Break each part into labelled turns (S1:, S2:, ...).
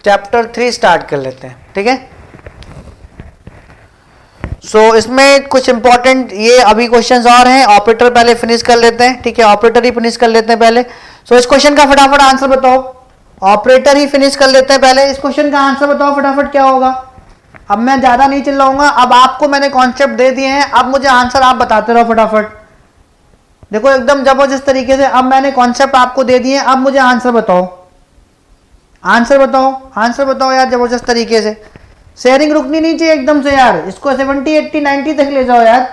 S1: Chapter 3 start कर लेते हैं, ठीक है। इसमें कुछ इंपॉर्टेंट ये अभी क्वेश्चंस और हैं, ऑपरेटर पहले फिनिश कर लेते हैं, ठीक है, ऑपरेटर ही फिनिश कर लेते हैं पहले। इस क्वेश्चन का फटाफट आंसर बताओ, ऑपरेटर ही फिनिश कर लेते हैं पहले, इस क्वेश्चन का आंसर बताओ फटाफट क्या होगा। अब मैं ज्यादा नहीं चिल्लाऊंगा, अब आपको मैंने कॉन्सेप्ट दे दिए हैं, अब मुझे आंसर आप बताते रहो फटाफट। देखो एकदम जबरदस्त तरीके से अब मैंने कॉन्सेप्ट आपको दे दिए, अब मुझे आंसर बताओ, आंसर बताओ, आंसर बताओ यार जबरदस्त तरीके से। शेयरिंग रुकनी नहीं चाहिए एकदम से यार, इसको 70 80 90 तक ले जाओ यार।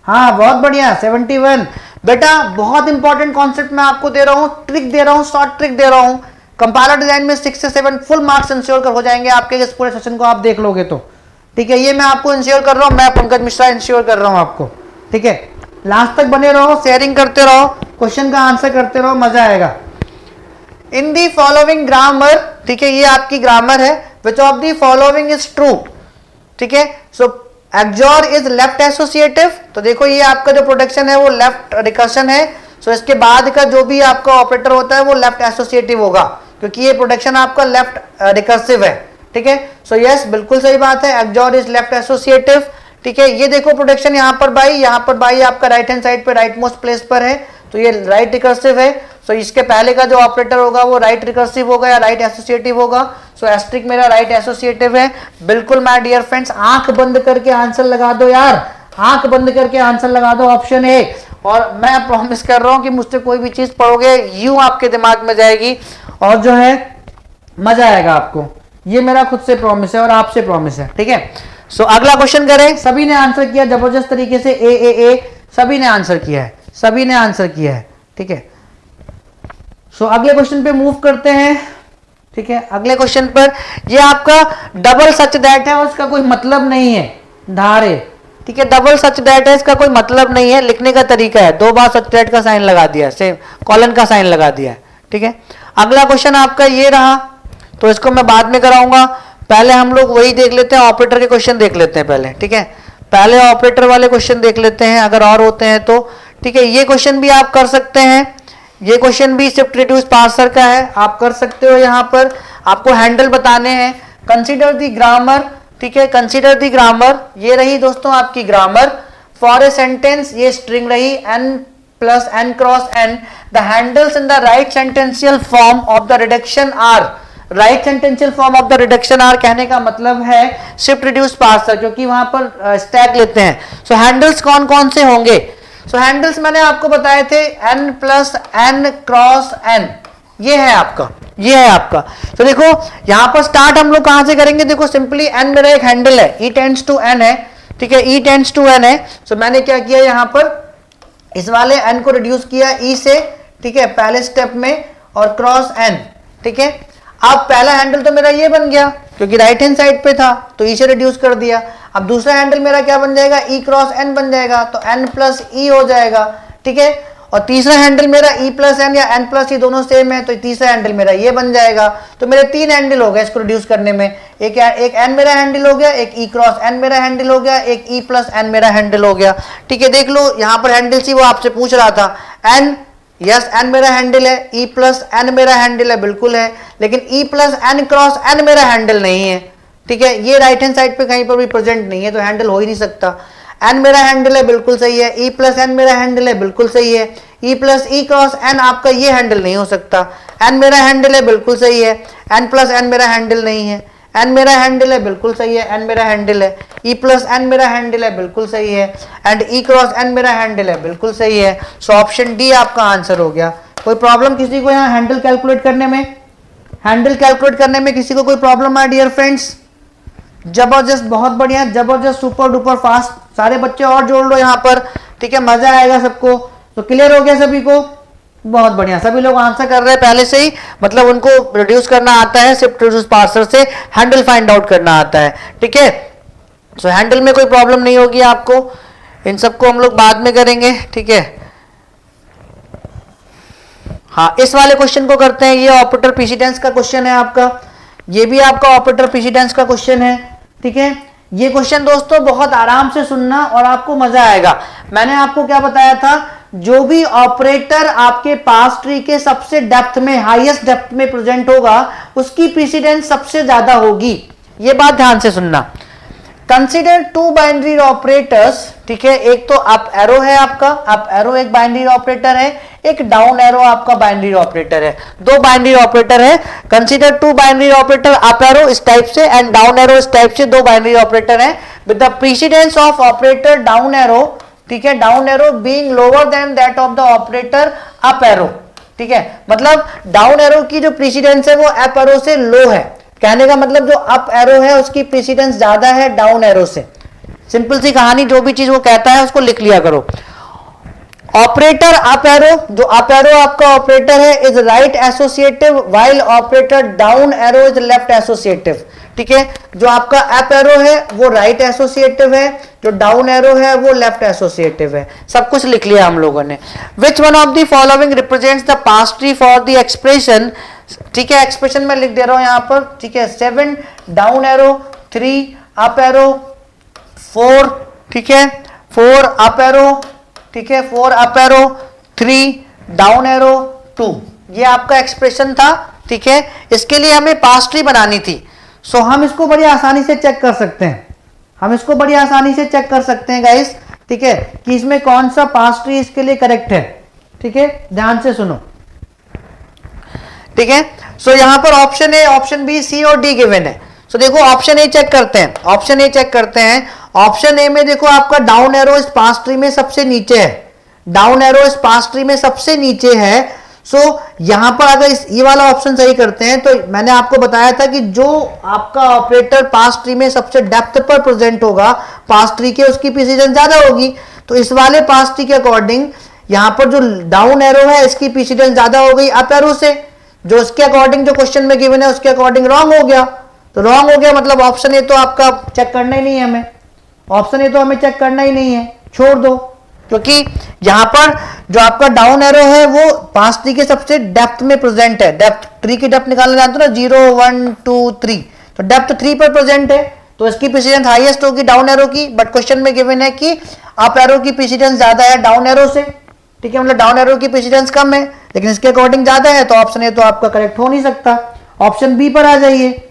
S1: हाँ बहुत बढ़िया, 71। बेटा बहुत इंपॉर्टेंट कॉन्सेप्ट मैं आपको दे रहा हूँ, ट्रिक दे रहा हूँ, शॉर्ट ट्रिक दे रहा हूँ। कंपाइलर डिजाइन में 6 से 7 फुल मार्क्स इंश्योर कर हो जाएंगे आपके, इस पूरे सेशन को आप देख लोगे तो, ठीक है। ये मैं आपको इंश्योर कर रहा हूँ, मैं पंकज मिश्रा इंश्योर कर रहा हूँ आपको, ठीक है। लास्ट तक बने रहो, शेयरिंग करते रहो, क्वेश्चन का आंसर करते रहो, मजा आएगा। इन दी फॉलोइंग ग्रामर, ठीक है, ये आपकी ग्रामर है, which of the following is true, ठीक है। सो एक्सोर इज लेफ्ट एसोसिएटिव, तो देखो ये आपका जो प्रोडक्शन है वो लेफ्ट रिकर्शन है। इसके बाद का जो भी आपका ऑपरेटर होता है वो लेफ्ट एसोसिएटिव होगा, क्योंकि ये प्रोडक्शन आपका लेफ्ट रिकर्सिव है, ठीक है। यस बिल्कुल सही बात है, एक्सोर इज लेफ्ट एसोसिएटिव, ठीक है। ये देखो प्रोडक्शन यहाँ पर बाई आपका राइट हैंड साइड पे राइट मोस्ट प्लेस पर है, तो ये राइट रिकर्सिव है। इसके पहले का जो ऑपरेटर होगा वो राइट रिकर्सिव होगा या राइट एसोसिएटिव होगा। एस्ट्रिक मेरा राइट एसोसिएटिव है, बिल्कुल माय डियर फ्रेंड्स। आंख बंद करके आंसर लगा दो यार, आंख बंद करके आंसर लगा दो, ऑप्शन ए। और मैं प्रॉमिस कर रहा हूं कि मुझसे कोई भी चीज पढ़ोगे यूं आपके दिमाग में जाएगी और जो है मजा आएगा आपको, ये मेरा खुद से प्रॉमिस है और आपसे प्रॉमिस है, ठीक है। अगला क्वेश्चन करें, सभी ने आंसर किया जबरदस्त तरीके से, ए सभी ने आंसर किया है, सभी ने आंसर किया है, ठीक है। अगले क्वेश्चन पे मूव करते हैं, ठीक है। अगले क्वेश्चन पर ये आपका डबल सच दैट है और इसका कोई मतलब नहीं है, धारे, ठीक है। डबल सच दैट है, इसका कोई मतलब नहीं है, लिखने का तरीका है, 2 बार सच दैट का साइन लगा दिया, सेम कॉलन का साइन लगा दिया, ठीक है। अगला क्वेश्चन आपका ये रहा, तो इसको मैं बाद में कराऊंगा, पहले हम लोग वही देख लेते हैं, ऑपरेटर के क्वेश्चन देख लेते हैं पहले, ठीक है। पहले ऑपरेटर वाले क्वेश्चन देख लेते हैं, अगर और होते हैं तो, ठीक है। ये क्वेश्चन भी आप कर सकते हैं, ये क्वेश्चन भी शिफ्ट रिड्यूस पार्सर का है, आप कर सकते हो। यहाँ पर आपको हैंडल बताने हैं, कंसीडर दी ग्रामर, ठीक है, कंसीडर दी ग्रामर, ये रही दोस्तों आपकी ग्रामर। फॉर ए सेंटेंस, ये स्ट्रिंग रही n plus n cross n, the handles in the right sentential form of the reduction R, right sentential form of the reduction R कहने का मतलब है शिफ्ट रिड्यूस पार्सर, क्योंकि वहां पर stack लेते हैं। हैंडल्स कौन कौन से होंगे, हैंडल्स मैंने आपको बताए थे n plus n cross n, ये है आपका, ये है आपका। देखो यहां पर स्टार्ट हम लोग कहां से करेंगे, देखो सिंपली n मेरा एक हैंडल है, e टेंड्स टू n है, ठीक है, e टेंड्स टू n है। मैंने क्या किया यहाँ पर, इस वाले n को रिड्यूस किया e से, ठीक है, पहले स्टेप में, और क्रॉस n, ठीक है। अब पहला हैंडल तो मेरा ये बन गया, क्योंकि राइट हैंड साइड पे था तो ई से रिड्यूस कर दिया। अब दूसरा हैंडल मेरा क्या बन जाएगा, ई क्रॉस एन बन जाएगा, तो एन प्लस ई हो जाएगा, ठीक है। और तीसरा हैंडल मेरा ई प्लस एन या एन प्लस ई दोनों सेम है, तो तीसरा हैंडल मेरा ये बन जाएगा। तो मेरे 3 हैंडल हो गए इसको रिड्यूस करने में, एक एन मेरा हैंडल हो गया, एक ई क्रॉस एन मेरा हैंडल हो गया, एक ई प्लस एन मेरा हैंडल हो गया, ठीक है। देख लो यहाँ पर हैंडल सी वो आपसे पूछ रहा था, एन, यस एन मेरा हैंडल है, ई प्लस एन मेरा हैंडल है, बिल्कुल है, लेकिन E plus N cross N मेरा हैंडल नहीं है, ठीक है। ये राइट हैंड साइड पे कहीं पर भी प्रेजेंट नहीं है, तो हैंडल हो ही नहीं सकता। एन मेरा हैंडल है, बिल्कुल सही है, ई प्लस एन मेरा हैंडल है, बिल्कुल सही है, ई प्लस ई क्रॉस एन आपका ये हैंडल नहीं हो सकता। एन मेरा हैंडल है, बिल्कुल सही है, एन प्लस एन मेरा हैंडल नहीं है, एन मेरा हैंडल है, बिल्कुल सही है, एन मेरा हैंडल है, ई प्लस एन मेरा हैंडल है, बिल्कुल सही है, एंड ई क्रॉस एन मेरा हैंडल है, बिल्कुल सही है। ऑप्शन डी आपका आंसर हो गया। कोई प्रॉब्लम किसी को यहाँ हैंडल कैलकुलेट करने में, हैंडल कैलकुलेट करने में किसी को कोई प्रॉब्लम है डियर फ्रेंड्स? जबरदस्त, बहुत बढ़िया, जबरदस्त, सुपर डुपर फास्ट। सारे बच्चे और जोड़ लो यहाँ पर, ठीक है, मजा आएगा सबको। तो क्लियर हो गया सभी को, बहुत बढ़िया, सभी लोग आंसर कर रहे हैं पहले से ही, मतलब उनको रिड्यूस करना आता है, शिफ्ट रिड्यूस पार्सर से हैंडल फाइंड आउट करना आता है, ठीक है। हैंडल में कोई प्रॉब्लम नहीं होगी आपको, इन सबको हम लोग बाद में करेंगे, ठीक है। हाँ, इस वाले क्वेश्चन को करते हैं, ये ऑपरेटर प्रेसिडेंस का क्वेश्चन है आपका, ये भी आपका ऑपरेटर प्रेसिडेंस का क्वेश्चन है, ठीक है। ये क्वेश्चन दोस्तों बहुत आराम से सुनना और आपको मजा आएगा। मैंने आपको क्या बताया था, जो भी ऑपरेटर आपके पास ट्री के सबसे डेप्थ में, हाईएस्ट डेप्थ में प्रेजेंट होगा, उसकी प्रेसिडेंस सबसे ज्यादा होगी। ये बात ध्यान से सुनना। कंसीडर टू बाइनरी ऑपरेटर्स, ठीक है, एक तो अप एरो है आपका, अप एरो एक बाइनरी ऑपरेटर है, एक डाउन एरो आपका बाइनरी ऑपरेटर है, दो बाइनरी ऑपरेटर है। Consider two binary operator, up arrow इस टाइप से एंड डाउन एरो इस टाइप से, दो बाइनरी ऑपरेटर है with the precedence of operator down arrow, ठीक है, down arrow being lower than that of the operator up arrow, ठीक है, मतलब डाउन एरो की जो प्रेसिडेंस है वो अप एरो से लो है। कहने का मतलब जो अप एरो है उसकी प्रेसिडेंस ज्यादा है डाउन एरो से। सिंपल सी कहानी, जो भी चीज वो कहता है उसको लिख लिया करो। ऑपरेटर अप एरो, जो अप एरो आपका ऑपरेटर है is right associative while operator down arrow is left associative, ठीक है, जो आपका अप एरो है वो राइट एसोसिएटिव है, जो डाउन एरो है वो लेफ्ट एसोसिएटिव है। सब कुछ लिख लिया हम लोगों ने। विच one of the following represents the pass tree for the expression, ठीक है, एक्सप्रेशन में लिख दे रहा हूं यहां पर, ठीक है, 7 डाउन एरो, 3 अप एरो, 4, ठीक है, 4 अप एरो, ठीक है, 4 अप एरो, 3 डाउन एरो, 2, ये आपका एक्सप्रेशन था, ठीक है। इसके लिए हमें पास ट्री बनानी थी, सो हम इसको बड़ी आसानी से चेक कर सकते हैं, हम इसको बड़ी आसानी से चेक कर सकते हैं गाइस, ठीक है, कि इसमें कौन सा पास ट्री इसके लिए करेक्ट है, ठीक है, ध्यान से सुनो, ठीक है। सो यहां पर ऑप्शन ए, ऑप्शन बी, सी और डी गिवन है। सो देखो ऑप्शन ए चेक करते हैं, ऑप्शन ए चेक करते हैं। ऑप्शन ए में देखो आपका डाउन एरो इस पास ट्री में सबसे नीचे है, डाउन एरो इस पास ट्री में सबसे नीचे है। सो यहां पर अगर ये वाला ऑप्शन सही करते हैं तो मैंने आपको बताया था कि जो आपका ऑपरेटर पास ट्री में सबसे डेप्थ पर प्रेजेंट होगा पास ट्री के, उसकी प्रेसिडेंस ज्यादा होगी। तो इस वाले पास ट्री के अकॉर्डिंग यहां पर जो डाउन एरो है इसकी प्रेसिडेंस ज्यादा हो गई अप एरो से, जो उसके अकॉर्डिंग जो क्वेश्चन में गिवन है उसके अकॉर्डिंग रॉन्ग हो गया। तो रॉन्ग हो गया मतलब ऑप्शन ए तो आपका चेक करना ही नहीं है हमें, ऑप्शन ए तो हमें चेक करना ही नहीं है, छोड़ दो, क्योंकि यहां पर जो आपका डाउन एरो है वो पास ट्री के सबसे डेप्थ में प्रेजेंट है। डेप्थ, ट्री की डेप्थ निकालना जानते हो ना, 0 1 2 3, तो डेप्थ 3 पर प्रेजेंट है, तो इसकी प्रेसिडेंस हाईएस्ट होगी डाउन एरो की। बट क्वेश्चन में गिवन है कि अप एरो की प्रेसिडेंस ज्यादा है डाउन एरो से, ठीक है, मतलब डाउन एरो की प्रेसिडेंस कम है लेकिन इसके अकॉर्डिंग ज्यादा है, तो ऑप्शन ए तो आपका करेक्ट हो नहीं सकता। ऑप्शन बी पर आ जाइए,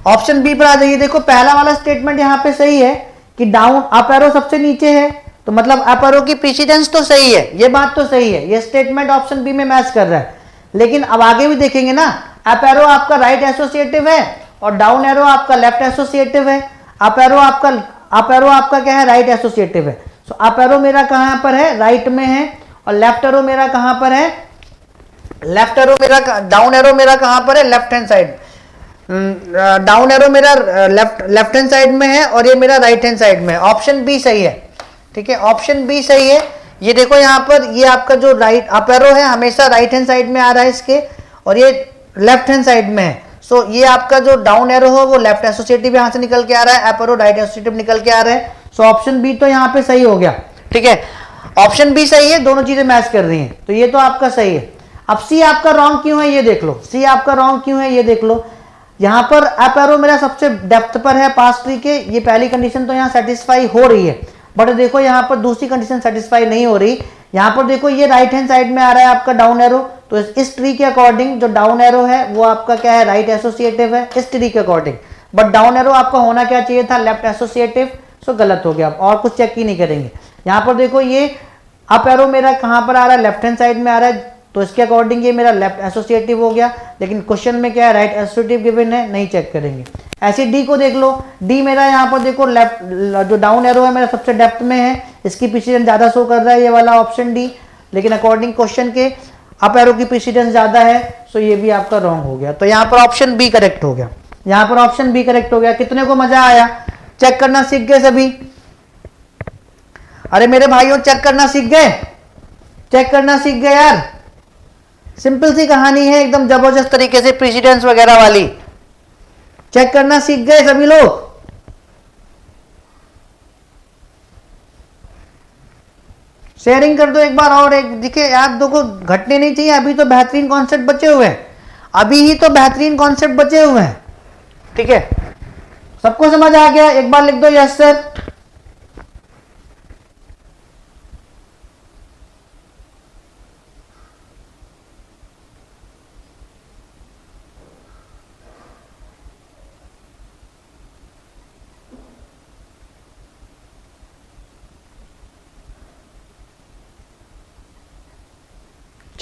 S1: ऑप्शन बी पर आ जाइए। देखो पहला वाला स्टेटमेंट यहां पे सही है कि डाउन अप एरो सबसे नीचे है, तो मतलब अप एरो की प्रेसिडेंस तो सही है, ये बात तो सही है, ये स्टेटमेंट ऑप्शन बी में मैच कर रहा है। लेकिन अब आगे भी देखेंगे ना, अप एरो आपका राइट एसोसिएटिव है और डाउन एरो आपका लेफ्ट एसोसिएटिव है। अप एरो आपका क्या है, राइट एसोसिएटिव है। सो अप एरो मेरा कहां पर है, राइट में है, और लेफ्ट एरो मेरा कहां पर है, लेफ्ट एरो मेरा, डाउन एरो मेरा कहां पर है, left hand side, down arrow मेरा लेफ्ट हैंड साइड में है और ये मेरा राइट हैंड साइड में है। ऑप्शन बी सही है, ठीक है, ऑप्शन बी सही है। ये देखो यहां पर ये आपका जो राइट अप एरो है हमेशा राइट हैंड साइड में आ रहा है इसके, और ये लेफ्ट हैंड साइड में है। सो ये आपका जो डाउन एरो है वो लेफ्ट एसोसिएटिव यहां से निकल के आ रहा है, अप एरो राइट एसोसिएटिव निकल के आ रहा है। सो ऑप्शन बी तो यहां पे सही हो गया, ठीक है, ऑप्शन बी सही है, दोनों चीजें मैच कर रही हैं, तो ये तो आपका सही है। अब सी आपका रॉन्ग क्यों है ये देख लो, सी आपका रॉन्ग क्यों है ये देख लो। यहां पर अप एरो मेरा सबसे डेप्थ पर है पास ट्री के, ये पहली कंडीशन तो यहां सेटिस्फाई हो रही है, बट देखो यहां पर दूसरी कंडीशन सेटिस्फाई नहीं हो रही। यहां पर देखो ये राइट हैंड साइड में आ रहा है आपका डाउन एरो, तो इस ट्री के अकॉर्डिंग जो डाउन एरो है वो आपका क्या है, राइट एसोसिएटिव है इस ट्री के अकॉर्डिंग। बट डाउन एरो आपका होना क्या चाहिए था, लेफ्ट एसोसिएटिव। सो गलत हो गया, और कुछ चेक ही नहीं करेंगे। यहां पर देखो ये अप एरो मेरा कहां पर आ रहा है, लेफ्ट हैंड साइड में आ रहा है, तो इसके अकॉर्डिंग ये मेरा लेफ्ट एसोसिएटिव हो गया। लेकिन क्वेश्चन में क्या है, राइट एसोसिएटिव गिवन है, नहीं चेक करेंगे। ऐसे डी को देख लो, डी मेरा यहाँ पर देखो लेफ्ट जो डाउन एरो है मेरा सबसे डेप्थ में है, इसकी प्रेसिडेंस ज्यादा शो कर रहा है ये वाला ऑप्शन डी, लेकिन अकॉर्डिंग क्वेश्चन के अप एरो की प्रेसिडेंस ज्यादा है, सो ये भी आपका रॉन्ग हो गया। तो यहाँ पर ऑप्शन बी करेक्ट हो गया, यहाँ पर ऑप्शन बी करेक्ट हो गया। कितने को मजा आया, चेक करना सीख गए सभी? अरे मेरे भाइयों चेक करना सीख गए, चेक करना सीख गए यार। सिंपल सी कहानी है एकदम जबरदस्त तरीके से, प्रेसिडेंस वगैरह वाली। चेक करना सीख गए सभी लोग? शेयरिंग कर दो एक बार और, एक दिखे यार, दो को घटने नहीं चाहिए। अभी तो बेहतरीन कॉन्सेप्ट बचे हुए हैं, अभी ही तो बेहतरीन कॉन्सेप्ट बचे हुए हैं, ठीक है। सबको समझ आ गया? एक बार लिख दो यस सर।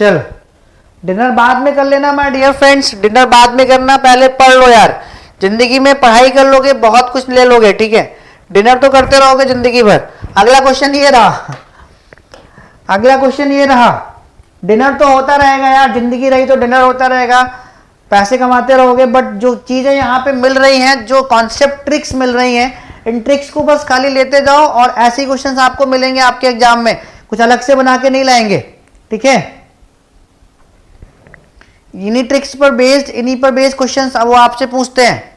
S1: चलो डिनर बाद में कर लेना माय डियर फ्रेंड्स, डिनर बाद में करना, पहले पढ़ लो यार। जिंदगी में पढ़ाई कर लोगे बहुत कुछ ले लोगे, ठीक है, डिनर तो करते रहोगे जिंदगी भर। अगला क्वेश्चन ये रहा, अगला क्वेश्चन ये रहा, डिनर तो होता रहेगा यार, जिंदगी रही तो डिनर होता रहेगा, पैसे कमाते रहोगे, बट जो चीजें यहाँ पे मिल रही हैं, जो कॉन्सेप्ट ट्रिक्स मिल रही हैं, इन ट्रिक्स को बस खाली लेते जाओ और ऐसे क्वेश्चंस आपको मिलेंगे आपके एग्जाम में, कुछ अलग से बना के नहीं लाएंगे, ठीक है। इन्हीं ट्रिक्स पर बेस्ड, इन्हीं पर बेस्ड क्वेश्चंस वो आपसे पूछते हैं।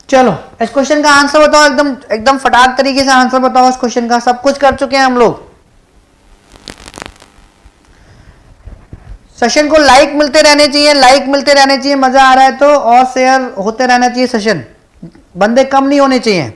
S1: चलो इस क्वेश्चन का आंसर बताओ, एकदम एकदम फटाक तरीके से आंसर बताओ इस क्वेश्चन का। सब कुछ कर चुके हैं हम लोग। सेशन को लाइक मिलते रहने चाहिए, लाइक मिलते रहने चाहिए, मजा आ रहा है तो, और शेयर होते रहना चाहिए सेशन, बंदे कम नहीं होने चाहिए।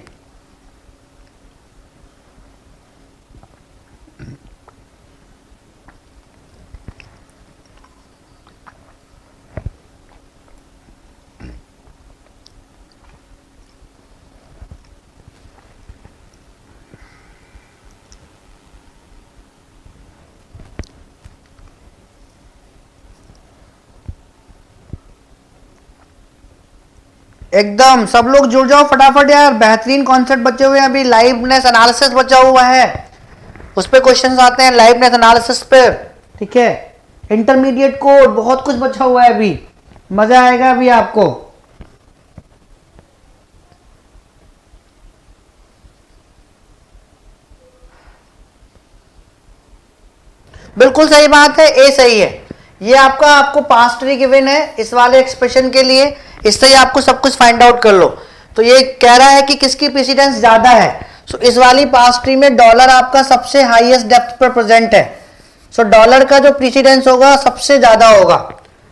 S1: एकदम सब लोग जुड़ जाओ फटाफट यार, बेहतरीन कॉन्सेप्ट बचे हुए हैं अभी। लाइवनेस एनालिसिस बचा हुआ है, उस पे क्वेश्चंस आते हैं लाइवनेस एनालिसिस पे, ठीक है। इंटरमीडिएट कोड, बहुत कुछ बचा हुआ है अभी, मजा आएगा अभी आपको। बिल्कुल सही बात है, ए सही है। ये आपका आपको पास्ट ट्री गिवन है इस वाले एक्सप्रेशन के लिए, इससे ही आपको सब कुछ फाइंड आउट कर लो। तो ये कह रहा है कि किसकी प्रेसिडेंस ज्यादा है, सो इस वाली पास्ट ट्री में डॉलर आपका सबसे हाईएस्ट डेप्थ पर प्रेजेंट है, सो डॉलर का जो प्रेसिडेंस होगा सबसे ज्यादा होगा,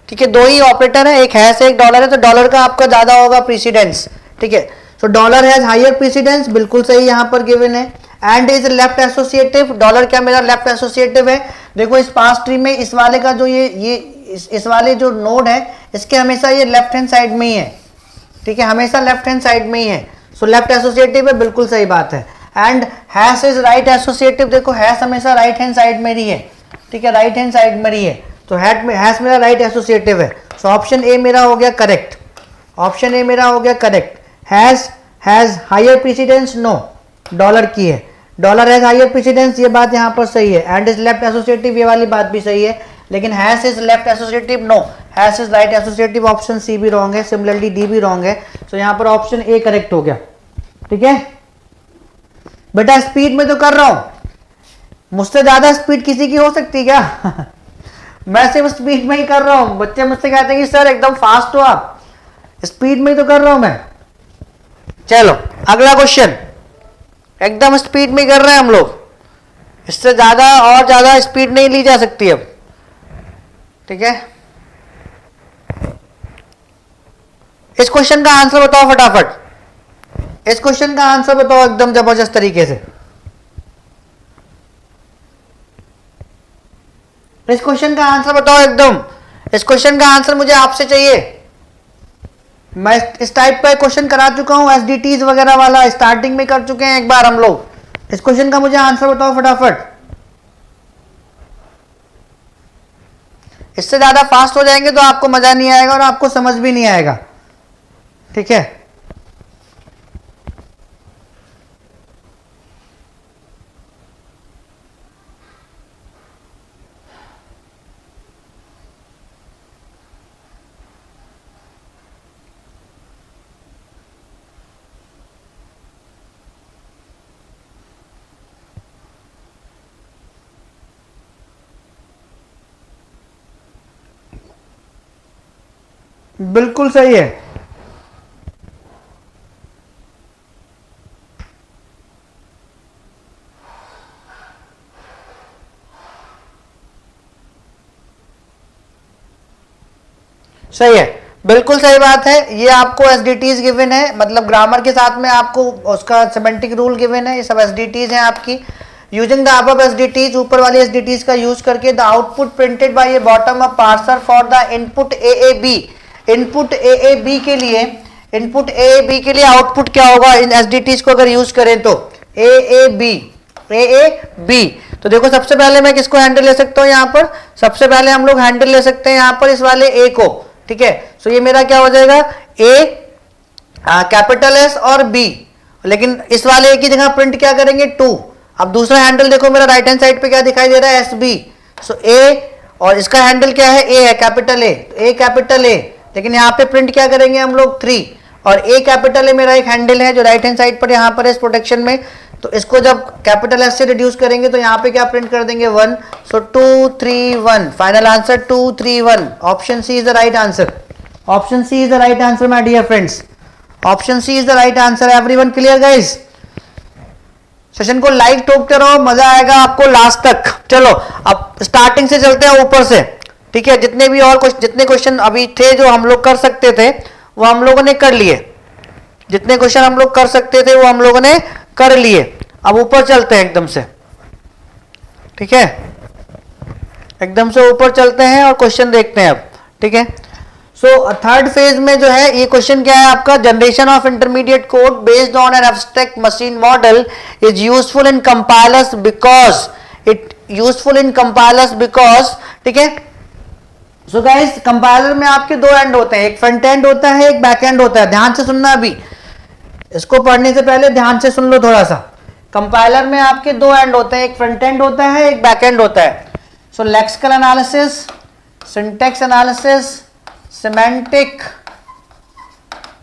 S1: ठीक है। दो ही ऑपरेटर है, एक है से एक डॉलर है, तो डॉलर का आपका ज्यादा होगा प्रेसिडेंस, ठीक है। सो डॉलर हैज हायर प्रेसिडेंस, बिल्कुल सही यहां पर गिवन है। And is left associative, dollar क्या मेरा लेफ्ट एसोसिएटिव है। देखो इस पास्ट ट्री में इस वाले का जो ये इस वाले जो नोड है, इसके हमेशा ये लेफ्ट हैंड साइड में ही है, ठीक है, हमेशा लेफ्ट हैंड साइड में ही है, सो लेफ्ट एसोसिएटिव है, बिल्कुल सही बात है। And hash is right associative, देखो हैश हमेशा राइट हैंड साइड में ही है, ठीक है, राइट हैंड साइड में ही है, तो हैश मेरा राइट एसोसिएटिव है, सो ऑप्शन ए मेरा हो गया करेक्ट, ऑप्शन ए मेरा हो गया correct. Has higher precedence, no, dollar की है, डॉलर हैज हायर प्रेसिडेंस, ये बात यहाँ पर सही है। एंड इज लेफ्ट एसोसिएटिव, ये वाली बात भी सही है, लेकिन hash is left associative, no, hash is right associative, option C भी रॉन्ग है, सिमिलरली डी भी रॉन्ग है, सो यहाँ पर ऑप्शन ए करेक्ट हो गया, ठीक है। बेटा स्पीड में तो कर रहा हूं, मुझसे ज्यादा स्पीड किसी की हो सकती क्या? मैं सिर्फ स्पीड में ही कर रहा हूं, बच्चे मुझसे कहते हैं कि सर एकदम फास्ट हो आप, स्पीड में ही तो कर रहा हूं मैं। चलो अगला क्वेश्चन, एकदम स्पीड में कर रहे हैं हम लोग, इससे ज्यादा और ज्यादा स्पीड नहीं ली जा सकती अब, ठीक है। इस क्वेश्चन का आंसर बताओ फटाफट, इस क्वेश्चन का आंसर बताओ एकदम जबरदस्त तरीके से। इस क्वेश्चन का आंसर बताओ एकदम, इस क्वेश्चन का आंसर मुझे आपसे चाहिए। मैं इस टाइप का क्वेश्चन करा चुका हूं, एसडीटीज वगैरह वाला स्टार्टिंग में कर चुके हैं एक बार हम लोग। इस क्वेश्चन का मुझे आंसर बताओ फटाफट, इससे ज्यादा फास्ट हो जाएंगे तो आपको मजा नहीं आएगा और आपको समझ भी नहीं आएगा, ठीक है। बिल्कुल सही है, सही है, बिल्कुल सही बात है। ये आपको एसडीटीज गिवन है, मतलब ग्रामर के साथ में आपको उसका सेमेंटिक रूल गिवन है, ये सब एसडीटीज हैं आपकी। यूजिंग द अबव एसडीटीज, ऊपर वाली एसडीटीज का यूज करके, the output printed by a bottom up parser for the input A B, input A B के लिए इनपुट ए बी के लिए आउटपुट क्या होगा इन एसडीटीज को अगर यूज करें तो ए बी। तो देखो सबसे पहले मैं किसको हैंडल ले सकता हूं यहां पर, सबसे पहले हम लोग हैंडल ले सकते हैं यहां पर इस वाले ए को, ठीक है। सो ये मेरा क्या हो जाएगा ए कैपिटल एस और बी, लेकिन इस वाले ए की जगह प्रिंट क्या करेंगे 2। अब दूसरा हैंडल देखो मेरा राइट हैंड साइड पे क्या दिखाई दे रहा है एस बी। सो ए और इसका हैंडल क्या है ए है कैपिटल ए कैपिटल ए, लेकिन यहाँ पे प्रिंट क्या करेंगे हम लोग 3। और ए कैपिटल ए मेरा एक हैंडल है जो राइट हैंड साइड पर यहाँ पर है इस प्रोटेक्शन में, तो इसको जब कैपिटल एस से रिड्यूस करेंगे तो यहाँ पे क्या प्रिंट कर देंगे 1। So 2 3 1, final answer 2 3 1। Option C is the right answer, option C is the right answer my dear friends, option C is the right answer. Everyone clear guys? Session को like ठोकते रहो, मजा आएगा आपको लास्ट तक। चलो अब स्टार्टिंग से चलते हैं ऊपर से, ठीक है। जितने भी और जितने क्वेश्चन अभी थे जो हम लोग कर सकते थे वो हम लोगों ने कर लिए, जितने क्वेश्चन हम लोग कर सकते थे वो हम लोगों ने कर लिए। अब ऊपर चलते हैं एकदम से, ठीक है, एकदम से ऊपर चलते हैं और क्वेश्चन देखते हैं अब, ठीक है। सो थर्ड फेज में जो है ये क्वेश्चन क्या है आपका, generation of intermediate code based on an abstract machine model is useful in compilers because ठीक है। सो गाइस कंपाइलर में आपके दो एंड होते हैं, एक फ्रंट एंड होता है एक बैक एंड होता है। ध्यान से सुनना, अभी इसको पढ़ने से पहले ध्यान से सुन लो थोड़ा सा। कंपाइलर में आपके दो एंड होते हैं, एक फ्रंट एंड होता है एक बैक एंड होता है। So lexical analysis, syntax analysis, semantic,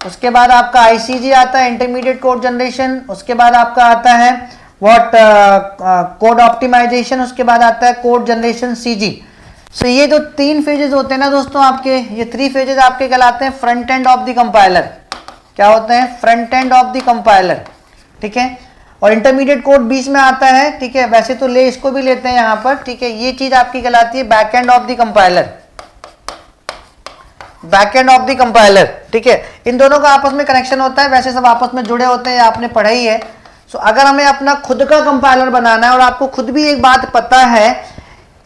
S1: उसके बाद आपका आईसीजी आता है इंटरमीडिएट कोड जनरेशन, उसके बाद आपका आता है कोड ऑप्टिमाइजेशन, उसके बाद आता है कोड जनरेशन सीजी। सो ये जो 3 फेजेस होते हैं ना दोस्तों आपके, ये 3 फेजेस आपके कहलाते हैं front end of the compiler. क्या होते हैं? Front end of the compiler, ठीक है। और इंटरमीडिएट कोड बीच में आता है, ठीक है। वैसे तो ले इसको भी लेते हैं यहाँ पर, ठीक है। ये चीज आपकी कहलाती है back and of the compiler, back and of the compiler, ठीक है। इन दोनों का आपस में कनेक्शन होता है, वैसे सब आपस में जुड़े होते हैं, आपने पढ़ा ही है। सो अगर हमें अपना खुद का कंपाइलर बनाना है, और आपको खुद भी एक बात पता है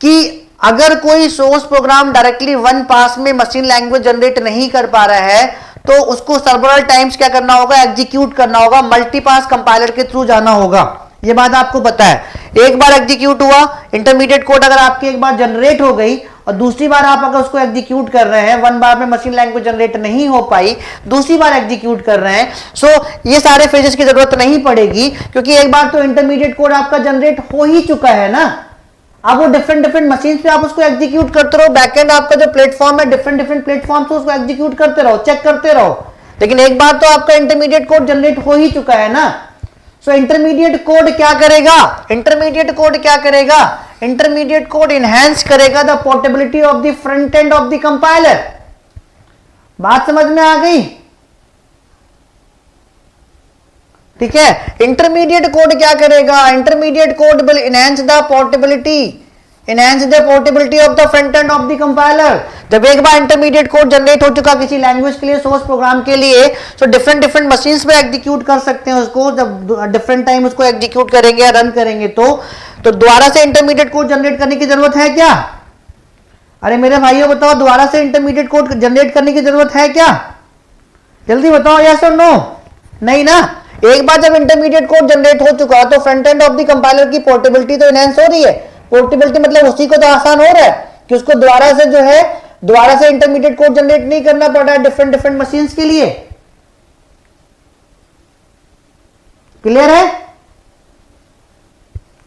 S1: कि अगर कोई सोर्स प्रोग्राम डायरेक्टली 1 पास में मशीन लैंग्वेज जनरेट नहीं कर पा रहा है तो उसको सर्वरल टाइम्स क्या करना होगा, एग्जीक्यूट करना होगा, मल्टीपास कंपाइलर के थ्रू जाना होगा। ये बात आपको पता है। एक बार एग्जीक्यूट हुआ इंटरमीडिएट कोड, अगर आपकी एक बार जनरेट हो गई और दूसरी बार आप अगर उसको एग्जीक्यूट कर रहे हैं, 1 बार में मशीन लैंग्वेज जनरेट नहीं हो पाई, दूसरी बार एग्जीक्यूट कर रहे हैं, सो ये सारे फेजेस की जरूरत नहीं पड़ेगी, क्योंकि एक बार तो इंटरमीडिएट कोड आपका जनरेट हो ही चुका है ना। अब वो डिफरेंट मशीन पे आप उसको एग्जीक्यूट करते रहो, बैकएंड आपका जो प्लेटफॉर्म है डिफरेंट प्लेटफॉर्म से उसको एग्जीक्यूट करते रहो, चेक करते रहो। लेकिन एक बार तो आपका इंटरमीडिएट कोड जनरेट हो ही चुका है ना। सो इंटरमीडिएट कोड क्या करेगा, इंटरमीडिएट कोड क्या करेगा, इंटरमीडिएट कोड इनहेंस करेगा the portability of the front end of the compiler. बात समझ में आ गई? ठीक है। इंटरमीडिएट कोड क्या करेगा, intermediate code will enhance the portability of the front end of the compiler. जब एक बार इंटरमीडिएट कोड जनरेट हो चुका किसी लैंग्वेज के लिए, सोर्स प्रोग्राम के लिए, तो डिफरेंट मशीन्स पे एग्जीक्यूट कर सकते हैं उसको। जब डिफरेंट टाइम उसको एग्जीक्यूट करेंगे या रन करेंगे तो दोबारा से इंटरमीडिएट कोड जनरेट करने की जरूरत है क्या? अरे मेरे भाइयों बताओ, दोबारा से इंटरमीडिएट कोड जनरेट करने की जरूरत है क्या? जल्दी बताओ, यस और नो? नहीं ना। एक बार जब इंटरमीडिएट कोड जनरेट हो चुका तो front end of the compiler की पोर्टेबिलिटी तो एनहांस हो रही है। पोर्टेबिलिटी मतलब उसी को तो आसान हो रहा है कि उसको दोबारा से जो है दोबारा से इंटरमीडिएट कोड जनरेट नहीं करना पड़ रहा है डिफरेंट मशीन्स के लिए। क्लियर है?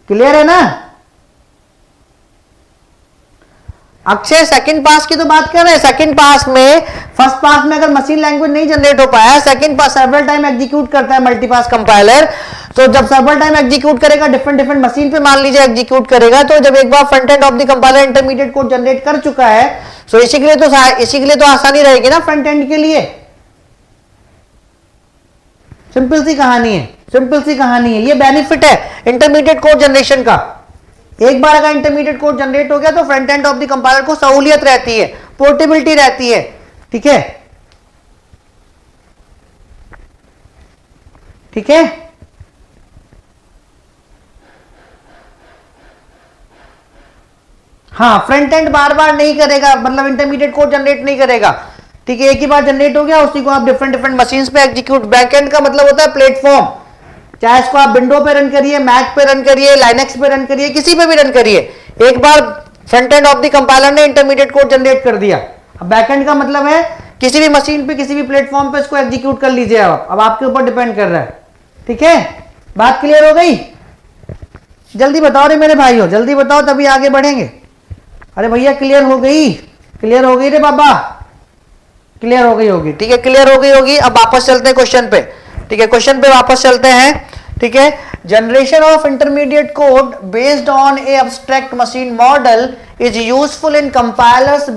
S1: क्लियर है ना? अक्षय सेकंड पास की तो बात कर रहे हैं। सेकंड पास में, फर्स्ट पास में अगर मशीन लैंग्वेज नहीं जनरेट हो पाया, second pass several time execute करता है मल्टीपास कंपाइलर। तो जब सर्वरल टाइम एग्जीक्यूट करेगा डिफरेंट मशीन पे मान लीजिए एग्जीक्यूट करेगा, तो जब एक बार front end of the compiler intermediate code generate कर चुका है, तो इसी के लिए तो आसानी रहेगी ना फ्रंट एंड के लिए। सिंपल सी कहानी है, सिंपल सी कहानी है। ये बेनिफिट है इंटरमीडिएट कोड जनरेशन का। एक बार अगर इंटरमीडिएट कोड जनरेट हो गया तो front end of the compiler को सहूलियत रहती है, पोर्टेबिलिटी रहती है। ठीक है, ठीक है। हाँ, फ्रंट एंड बार बार नहीं करेगा, मतलब इंटरमीडिएट कोड जनरेट नहीं करेगा। ठीक है, एक ही बार जनरेट हो गया, उसी को आप डिफरेंट डिफरेंट मशीन्स पे एग्जीक्यूट, बैकएंड का मतलब होता है प्लेटफॉर्म, चाहे इसको आप विंडो पे रन करिए, मैक पे रन करिए, लाइनेक्स पे रन करिए, किसी पे भी रन करिए, एक बार front end of the compiler ने इंटरमीडिएट कोड जनरेट कर दिया। अब बैकएंड का मतलब है किसी भी मशीन पे किसी भी प्लेटफॉर्म पे इसको एग्जीक्यूट कर लीजिए आप, अब आपके ऊपर डिपेंड कर रहा है। ठीक है, बात क्लियर हो गई? जल्दी बताओ रे मेरे भाइयों, जल्दी बताओ तभी आगे बढ़ेंगे। अरे भैया क्लियर हो गई, क्लियर हो गई रे बाबा, क्लियर हो गई होगी। ठीक है, क्लियर हो गई होगी। अब वापस चलते हैं क्वेश्चन पे। ठीक है, क्वेश्चन पे वापस चलते हैं। ठीक है, generation of intermediate code based on a abstract machine model is useful in compilers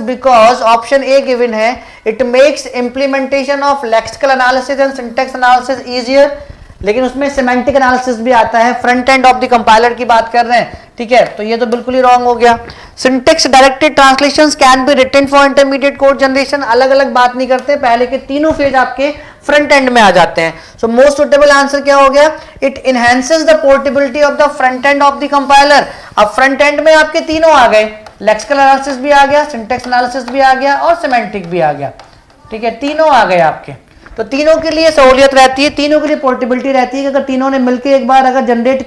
S1: because option A given है, it makes implementation of lexical analysis and syntax analysis easier. लेकिन उसमें सिमेंटिक एनालिसिस भी आता है, front end of the compiler की बात कर रहे हैं। ठीक है, तो ये तो बिल्कुल ही रॉन्ग हो गया। Syntax directed translations can be written for intermediate code generation, अलग अलग बात नहीं करते, पहले के तीनों फेज आपके फ्रंट एंड में आ जाते हैं। सो मोस्ट सुटेबल आंसर क्या हो गया? It enhances the portability of the front end of the compiler. अब फ्रंट एंड में आपके तीनों आ गए, लेक्सिकल एनालिसिस भी आ गया, सिंटैक्स एनालिसिस भी आ गया और सिमेंटिक भी आ गया। ठीक है, तीनों आ गए आपके, तो तीनों के लिए सहूलियत रहती है, तीनों के लिए पोर्टेबिलिटी रहती है कि अगर तीनों ने मिलकर एक बार अगर जनरेट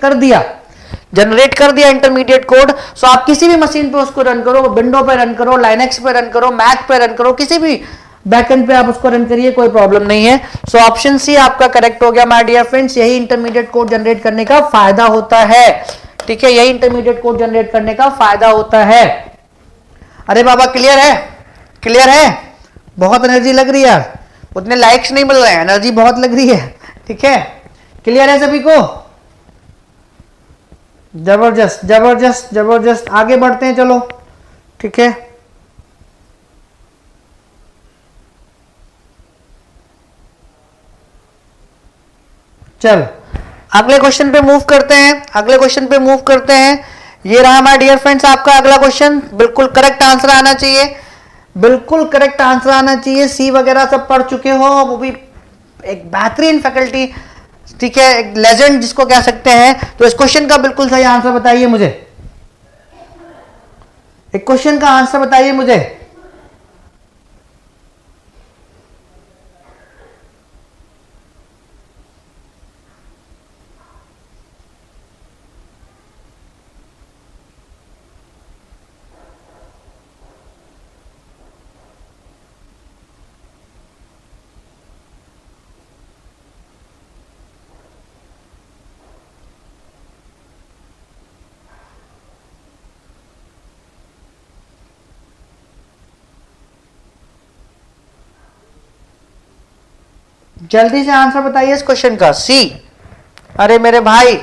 S1: कर दिया इंटरमीडिएट कोड, सो आप किसी भी मशीन पे उसको रन करो, विंडो पे रन करो, लाइनेक्स पे रन करो, मैक पे रन करो, किसी भी बैकएंड पे आप उसको रन करिए, कोई प्रॉब्लम नहीं है। सो ऑप्शन सी आपका करेक्ट हो गया माय डियर फ्रेंड्स, यही इंटरमीडिएट कोड जनरेट करने का फायदा होता है। ठीक है, यही इंटरमीडिएट कोड जनरेट करने का फायदा होता है। अरे बाबा क्लियर है? क्लियर है? बहुत एनर्जी लग रही है यार, उतने लाइक्स नहीं मिल रहे हैं, एनर्जी बहुत लग रही है। ठीक है, क्लियर है सभी को? जबरदस्त जबरदस्त जबरदस्त, आगे बढ़ते हैं चलो। ठीक है, चल अगले क्वेश्चन पे मूव करते हैं, अगले क्वेश्चन पे मूव करते हैं। ये रहा हमारे डियर फ्रेंड्स आपका अगला क्वेश्चन, बिल्कुल करेक्ट आंसर आना चाहिए, बिल्कुल करेक्ट आंसर आना चाहिए। सी वगैरह सब पढ़ चुके हो, वो भी एक बेहतरीन फैकल्टी, ठीक है, एक लेजेंड जिसको कह सकते हैं। तो इस क्वेश्चन का बिल्कुल सही आंसर बताइए मुझे, एक क्वेश्चन का आंसर बताइए मुझे। जल्दी से आंसर बताइए इस क्वेश्चन का। सी, अरे मेरे भाई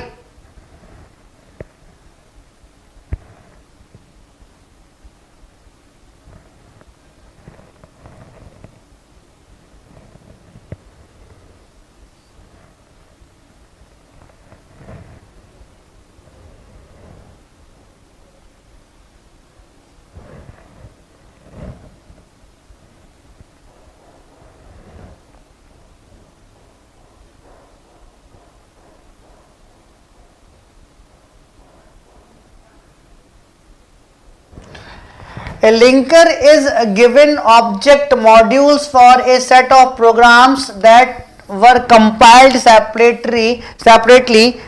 S1: A linker is given object modules for a set of programs that were compiled separately,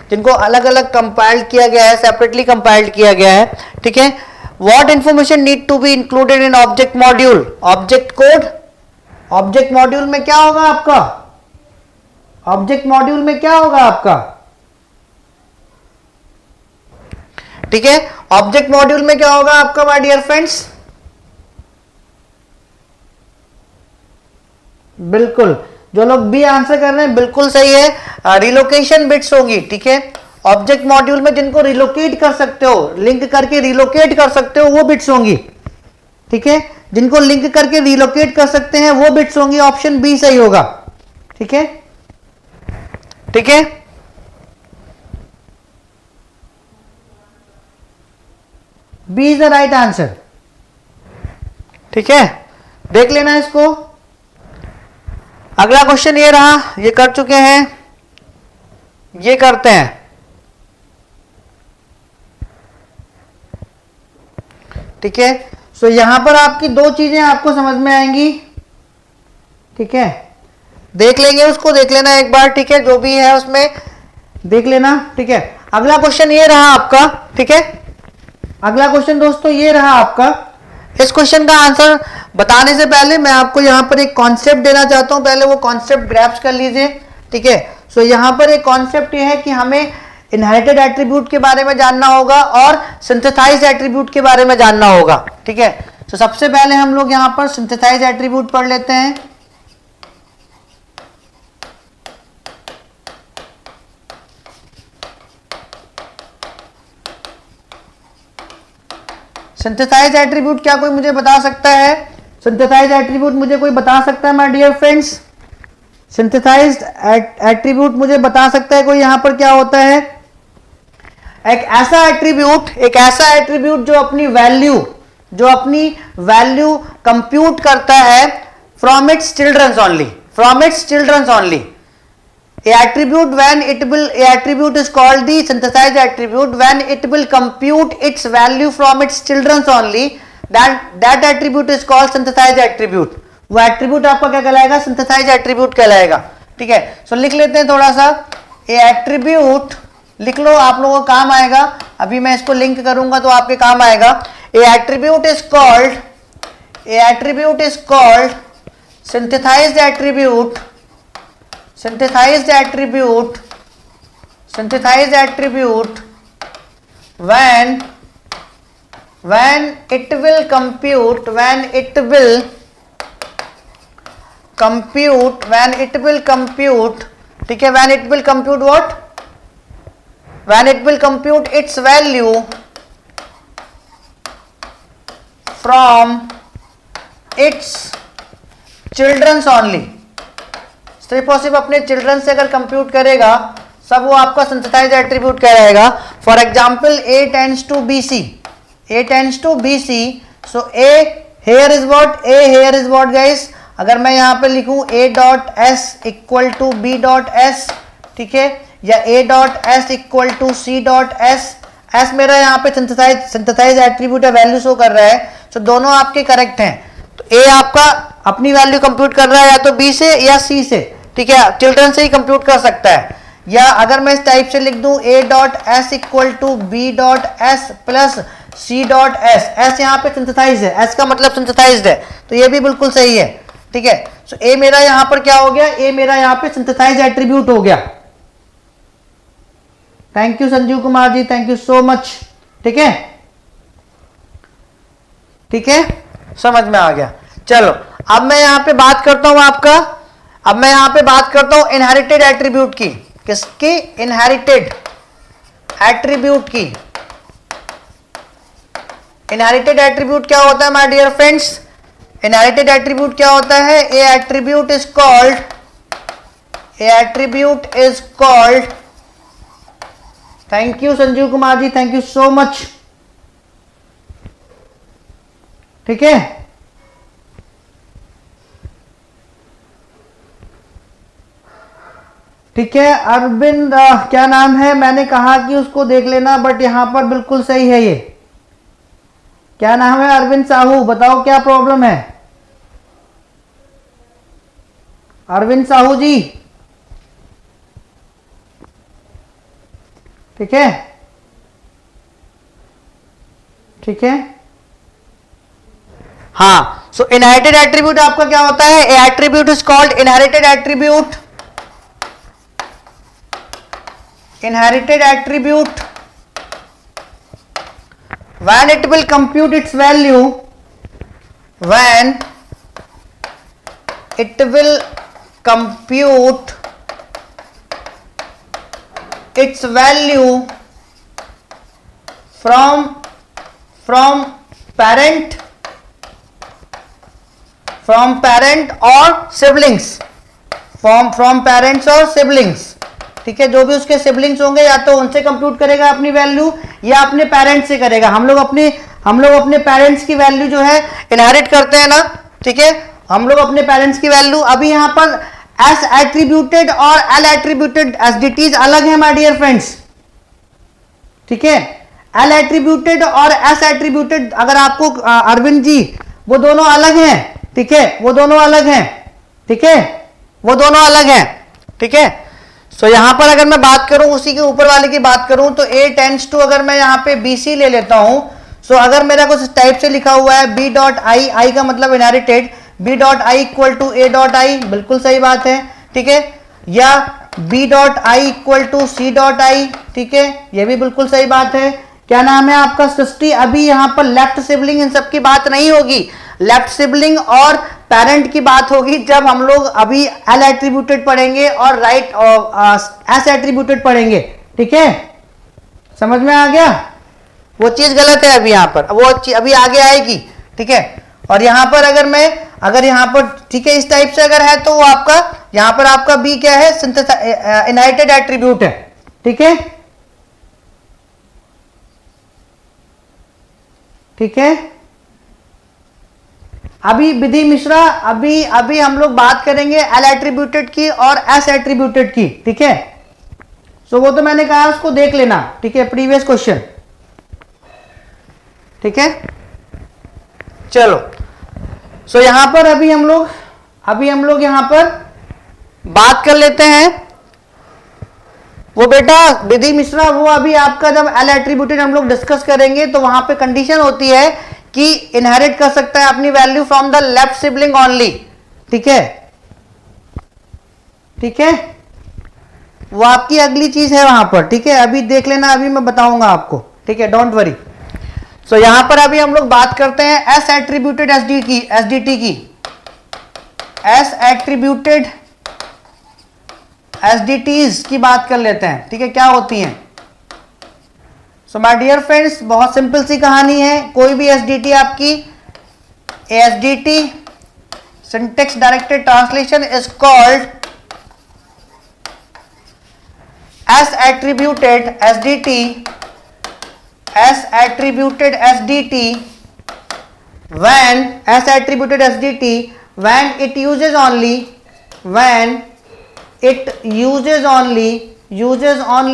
S1: जिनको अलग अलग compiled किया गया है, separately compiled किया गया है। ठीक है, what information need to be included in object module? Object code, object module में क्या होगा आपका? Object module में क्या होगा आपका? ठीक है, ऑब्जेक्ट मॉड्यूल में क्या होगा आपका माय डियर फ्रेंड्स? बिल्कुल, जो लोग बी आंसर कर रहे हैं बिल्कुल सही है, रिलोकेशन बिट्स होगी। ठीक है, ऑब्जेक्ट मॉड्यूल में जिनको रिलोकेट कर सकते हो, लिंक करके रिलोकेट कर सकते हो, वो बिट्स होंगी। ठीक है, जिनको लिंक करके रिलोकेट कर सकते हैं वो बिट्स होंगी, ऑप्शन बी सही होगा। ठीक है, ठीक है, B is the right answer. ठीक है, देख लेना इसको। अगला क्वेश्चन ये रहा, ये कर चुके हैं, ये करते हैं। ठीक है, सो यहां पर आपकी दो चीजें आपको समझ में आएंगी, ठीक है, देख लेंगे उसको, देख लेना एक बार, ठीक है, जो भी है उसमें देख लेना, ठीक है। अगला क्वेश्चन ये रहा आपका, ठीक है, अगला क्वेश्चन दोस्तों ये रहा आपका। इस क्वेश्चन का आंसर बताने से पहले मैं आपको यहां पर एक कॉन्सेप्ट देना चाहता हूं, पहले वो कॉन्सेप्ट ग्रैप्स कर लीजिए, ठीक है। सो यहां पर एक कॉन्सेप्ट ये है कि हमें इनहेरिटेड एट्रीब्यूट के बारे में जानना होगा और सिंथेसाइज्ड एट्रीब्यूट के बारे में जानना होगा, ठीक है। तो सबसे पहले हम लोग यहां पर सिंथेसाइज्ड एट्रीब्यूट पढ़ लेते हैं। सिंथेसाइज्ड एट्रीब्यूट क्या कोई मुझे बता सकता है? सिंथेसाइज्ड एट्रीब्यूट मुझे कोई बता सकता है my dear friends? Synthesized attribute मुझे बता सकता है कोई यहां पर क्या होता है? एक ऐसा एट्रीब्यूट जो अपनी वैल्यू कंप्यूट करता है from its childrens only, A attribute is called the synthesized attribute when it will compute its value from its children's only. That attribute is called synthesized attribute. वो attribute आपका क्या कहलाएगा? synthesized attribute कहलाएगा, ठीक है। सो लिख लेते हैं थोड़ा सा, A attribute लिख लो, आप लोगों को काम आएगा, अभी मैं इसको लिंक करूंगा तो आपके काम आएगा। A attribute is called synthesized attribute when it will compute ठीक है, when it will compute what? When it will compute its value from its children's only, सिर्फ और सिर्फ अपने चिल्ड्रन से अगर कंप्यूट करेगा सब, वो आपका सिंथेसाइज्ड एट्रीब्यूट कहलाएगा। For example A tends to BC, so A here is what guys? अगर मैं यहां पे लिखूं A dot S equal to B dot S, ठीक है, या A dot S equal to C dot S मेरा यहाँ पे सिंथेसाइज्ड एट्रीब्यूट वैल्यू शो कर रहा है, तो दोनों आपके करेक्ट हैं। तो A आपका अपनी वैल्यू कंप्यूट कर रहा है या तो B से या C से, ठीक है, चिल्ड्रन से ही कंप्यूट कर सकता है। या अगर मैं इस टाइप से लिख दूं A dot S equal to B dot S plus C dot S यहाँ पे सिंथेसाइज है, S का मतलब सिंथेसाइज्ड है, तो ये भी बिल्कुल सही है, ठीक है। सो A मेरा यहाँ पर क्या हो गया? A मेरा यहाँ पे सिंथेसाइज्ड एट्रीब्यूट हो गया। Thank you Sanjeev Kumar ji, thank you so much, ठीक है, ठीक है, समझ में आ गया। चलो अब मैं यहां पे बात करता हूं इनहेरिटेड एट्रीब्यूट की। किसकी? इनहेरिटेड एट्रीब्यूट की। इनहेरिटेड एट्रीब्यूट क्या होता है my dear friends? Inherited attribute क्या होता है? A attribute is called thank you Sanjeev Kumar ji, thank you so much, ठीक है। ठीक है अरविंद, क्या नाम है? मैंने कहा कि उसको देख लेना, बट यहां पर बिल्कुल सही है। ये क्या नाम है? अरविंद साहू, बताओ क्या प्रॉब्लम है? अरविंद साहू जी, ठीक है, ठीक है, हाँ। सो इनहेरिटेड एट्रीब्यूट आपका क्या होता है? A attribute is called inherited attribute. Inherited attribute when it will compute its value from parent or siblings, from parents or siblings, ठीक है। जो भी उसके सिबलिंग्स होंगे या तो उनसे कंप्यूट करेगा अपनी वैल्यू या अपने पेरेंट्स से करेगा। हम लोग अपने पेरेंट्स की वैल्यू जो है इनहेरिट करते हैं ना, ठीक है, हम लोग अपने पेरेंट्स की वैल्यू, अभी यहां पर एस एट्रीब्यूटेड और एल एट्रीब्यूटेड एसडीटीज अलग है माय डियर फ्रेंड्स, ठीक है। एल एट्रीब्यूटेड और एस एट्रीब्यूटेड, अगर आपको अरविंद जी वो दोनों अलग हैं, ठीक है, वो दोनों अलग हैं, ठीक है, वो दोनों अलग हैं, ठीक है। सो यहां पर अगर मैं बात करूं उसी के ऊपर वाले की बात करूं तो ए टेंड्स टू, अगर मैं यहां पे BC ले लेता हूं, सो अगर मेरा कुछ टाइप से लिखा हुआ है B डॉट आई, आई का मतलब inherited, B dot I equal to A dot I, बिल्कुल सही बात है, ठीक है, या B dot I equal to C dot I, ठीक है, ये भी बिल्कुल सही बात है। क्या नाम है आपका सृष्टि, अभी यहां पर लेफ्ट सिबलिंग इन सब की बात नहीं होगी, लेफ्ट सिबलिंग और पेरेंट की बात होगी जब हम लोग अभी एल एट्रीब्यूटेड पढ़ेंगे और राइट एस एट्रीब्यूटेड पढ़ेंगे, ठीक है, समझ में आ गया। वो चीज गलत है अभी यहां पर, वो अभी आगे आएगी, ठीक है। और यहां पर अगर यहां पर, ठीक है, इस टाइप से अगर है तो वो आपका यहां पर आपका बी क्या है, इनहेरिटेड एट्रीब्यूट है, ठीक है, ठीक है। अभी विधि मिश्रा, अभी हम लोग बात करेंगे एल एट्रीब्यूटेड की और एस एट्रीब्यूटेड की, ठीक है। सो वो तो मैंने कहा उसको देख लेना, ठीक है, प्रीवियस क्वेश्चन, ठीक है। चलो, सो यहां पर अभी हम लोग यहां पर बात कर लेते हैं, वो बेटा विधि मिश्रा, वो अभी आपका जब एल एट्रीब्यूटेड हम लोग डिस्कस करेंगे तो वहां पे कंडीशन होती है कि इनहेरिट कर सकता है अपनी value from the left sibling only, ठीक है, ठीक है, वो आपकी अगली चीज है वहां पर, ठीक है, अभी देख लेना, अभी मैं बताऊंगा आपको, ठीक है, डोंट वरी। सो यहां पर अभी हम लोग बात करते हैं एस एट्रीब्यूटेड एसडीटी की, एस एट्रीब्यूटेड एसडीटीज की बात कर लेते हैं, ठीक है, क्या होती हैं। सो माय डियर फ्रेंड्स, बहुत सिंपल सी कहानी है, कोई भी एसडीटी आपकी, SDT syntax directed translation is called S attributed SDT, S attributed SDT when S attributed SDT when it uses only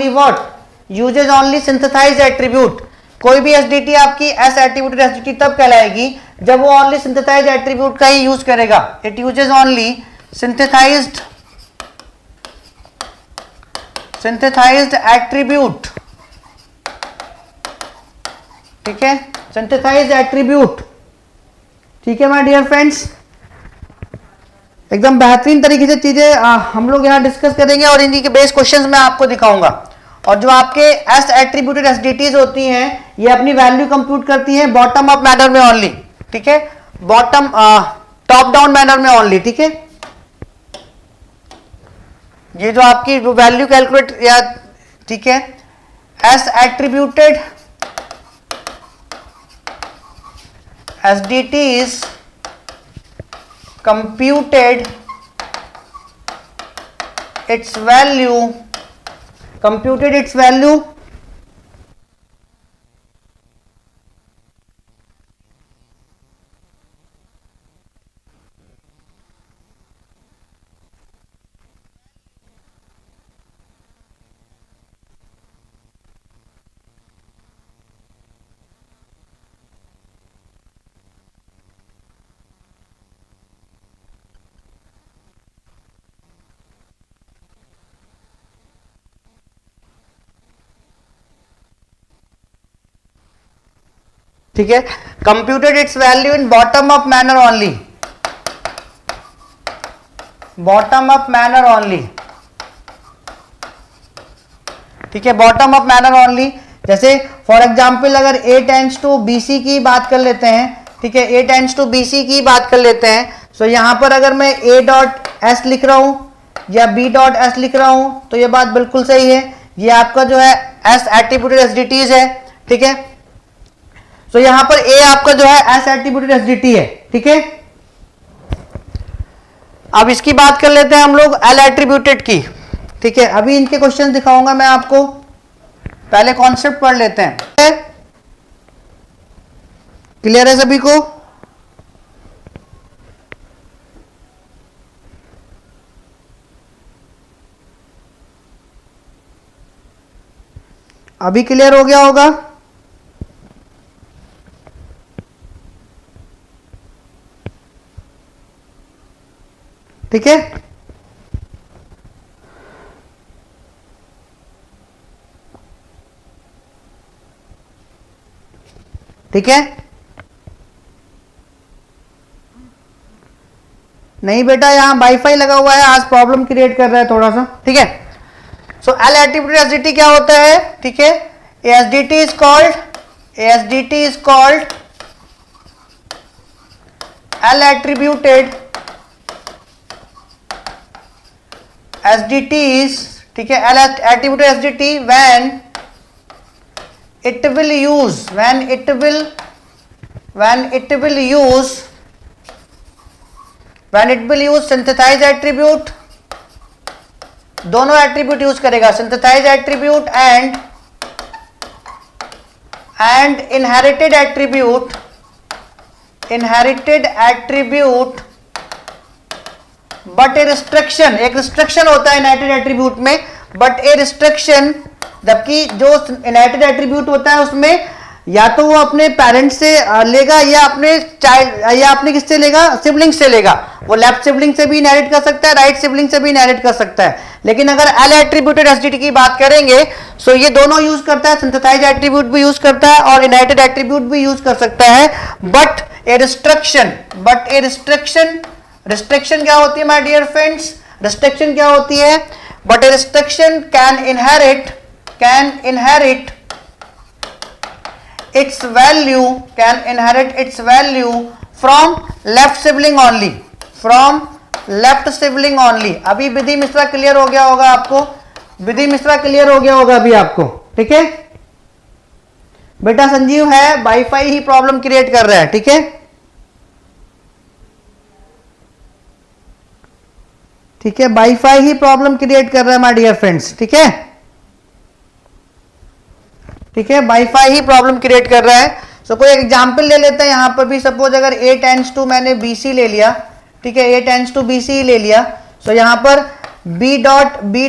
S1: what, uses only synthesized attribute। कोई भी SDT आपकी S attributed SDT तब कहलाएगी जब वो only synthesized attribute का ही use करेगा, it uses only synthesized attribute, ठीक है, synthesized attribute, ठीक है माय डियर फ्रेंड्स। एकदम बेहतरीन तरीके से चीजें हम लोग यहां डिस्कस करेंगे और इनकी के बेस क्वेश्चंस मैं आपको दिखाऊंगा। और जो आपके एस एट्रीब्यूटेड एसडीटीज होती हैं ये अपनी वैल्यू कंप्यूट करती हैं बॉटम अप मैनर में ओनली, ठीक है, बॉटम टॉप डाउन मैनर में ओनली, ठीक है। ये जो आपकी वैल्यू कैलकुलेट या, ठीक है, S attributed SDT is computed its value ठीक है, computed it's value in bottom up manner only, bottom up manner only, ठीक है, बॉटम अप मैनर ओनली। जैसे फॉर एग्जांपल अगर A टेंड्स टू BC की बात कर लेते हैं, ठीक है, A टेंड्स टू BC की बात कर लेते हैं, सो यहां पर अगर मैं A डॉट S लिख रहा हूं या B डॉट S लिख रहा हूं तो ये बात बिल्कुल सही है, ये आपका जो है S एट्रीब्यूटेड एसडीटीज है, ठीक है। सो यहां पर A आपका जो है एस एट्रीब्यूटेड एसडीटी है, ठीक है। अब इसकी बात कर लेते हैं हम लोग एल एट्रीब्यूटेड की, ठीक है, अभी इनके क्वेश्चन दिखाऊंगा मैं आपको, पहले कॉन्सेप्ट पढ़ लेते हैं। क्लियर है सभी को? अभी क्लियर हो गया होगा? ठीक है, ठीक है, नहीं बेटा यहां वाईफाई लगा हुआ है, आज प्रॉब्लम क्रिएट कर रहा है थोड़ा सा, ठीक है। सो एल एट्रीब्यूटेड एसडीटी क्या होता है, ठीक है, SDT is called L attributed SDTs, ठीक है, L attributed SDT when it will use synthesize attribute, दोनों एट्रीब्यूट यूज करेगा, synthesize attribute and inherited attribute but a restriction, एक रिस्ट्रिक्शन होता है इनहेरिटेड एट्रीब्यूट में, बट ए रिस्ट्रिक्शन, जबकि जो इनहेरिटेड एट्रीब्यूट होता है उसमें या तो वो अपने पेरेंट से लेगा या अपने चाइल्ड या अपने किससे लेगा, सिबलिंग से लेगा। वो लेफ्ट सिबलिंग से भी इनहेरिट कर सकता है, राइट सिबलिंग से भी इनहेरिट कर सकता है। लेकिन अगर एल एट्रीब्यूटेड एसडीटी की बात करेंगे सो ये दोनों यूज करता है, सिंथेसाइज एट्रीब्यूट भी यूज करता है और इनहेरिटेड एट्रीब्यूट भी यूज कर सकता है, बट ए रिस्ट्रिक्शन क्या होती है माय डियर फ्रेंड्स, रिस्ट्रिक्शन क्या होती है, but A restriction can inherit its value from left sibling only। अभी विधि मिश्रा क्लियर हो गया होगा आपको, विधि मिश्रा क्लियर हो गया होगा अभी आपको, ठीक है बेटा। संजीव है, वाईफाई ही प्रॉब्लम क्रिएट कर रहा है, ठीक है, ठीक है, वाईफाई ही प्रॉब्लम क्रिएट कर रहा है माय डियर फ्रेंड्स, ठीक है, ठीक है, वाईफाई ही प्रॉब्लम क्रिएट कर रहा है। सो कोई एग्जांपल ले लेते हैं यहां पर भी, सपोज अगर a टेंड्स टू मैंने bc ले लिया, ठीक है, a टेंड्स टू bc ले लिया, सो यहां पर b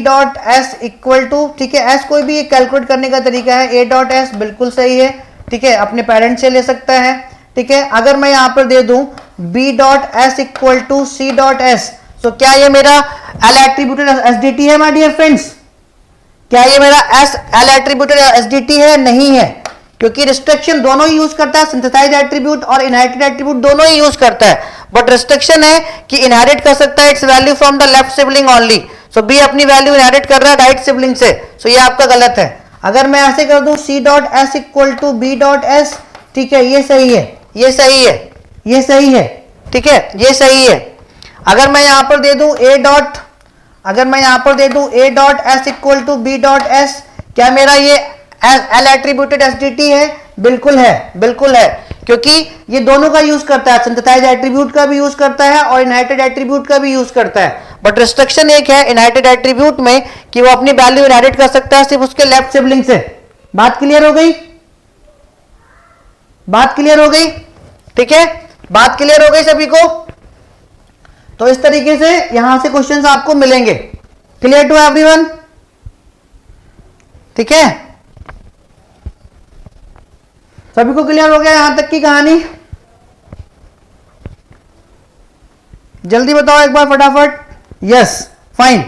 S1: dot s equal to, ठीक है, s कोई भी कैलकुलेट करने का तरीका है, a डॉट s बिल्कुल सही है, ठीक है, अपने पेरेंट से ले सकता है, ठीक है। अगर मैं यहां पर दे दूं b dot s equal to c dot s, so क्या ये मेरा एल एट्रीब्यूटेड एसडीटी है माय डियर फ्रेंड्स, क्या ये मेरा एल एट्रीब्यूटेड एसडीटी है, नहीं है, क्योंकि रिस्ट्रिक्शन दोनों ही यूज करता है, सिंथेसाइज एट्रीब्यूट और इनहेरिटेड एट्रीब्यूट दोनों ही यूज करता है, बट रिस्ट्रिक्शन है कि इनहेरिट कर सकता है its value from the left sibling only. So B अपनी वैल्यू इनहेरिट कर रहा है राइट सिबलिंग से, सो ये आपका गलत है। अगर मैं ऐसे कर दूं C dot S equal to B dot S, ठीक है, ये सही है, ये सही है, ये सही है, ठीक है, ये सही है। अगर मैं यहां पर दे दूं A dot S equal to B dot S, क्या मेरा ये एल एट्रीब्यूटेड एसडीटी है, बिल्कुल है, बिल्कुल है, क्योंकि ये दोनों का यूज करता है, सिंथेसाइज एट्रीब्यूट का भी यूज करता है और इनहेरिटेड एट्रीब्यूट का भी यूज करता है, बट रिस्ट्रिक्शन एक है इनहेरिटेड एट्रीब्यूट में कि वो अपनी वैल्यू इनहेरिट कर सकता है सिर्फ उसके लेफ्ट सिबलिंग से। बात क्लियर हो गई, बात क्लियर हो गई, ठीक है, बात क्लियर हो गई सभी को। तो इस तरीके से यहां से क्वेश्चंस आपको मिलेंगे। क्लियर टू एवरीवन, ठीक है, सभी को क्लियर हो गया यहां तक की कहानी। जल्दी बताओ एक बार फटाफट, यस फाइन,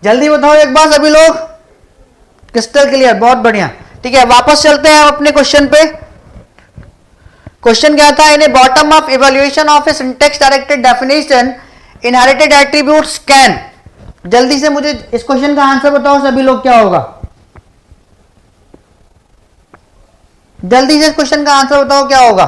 S1: जल्दी बताओ एक बार सभी लोग, क्रिस्टल क्लियर, बहुत बढ़िया, ठीक है। वापस चलते हैं अपने क्वेश्चन पे। क्वेश्चन क्या था, in a bottom up evaluation of a syntax directed definition inherited attributes can, जल्दी से मुझे इस क्वेश्चन का आंसर बताओ सभी लोग, क्या होगा, जल्दी से इस क्वेश्चन का आंसर बताओ क्या होगा।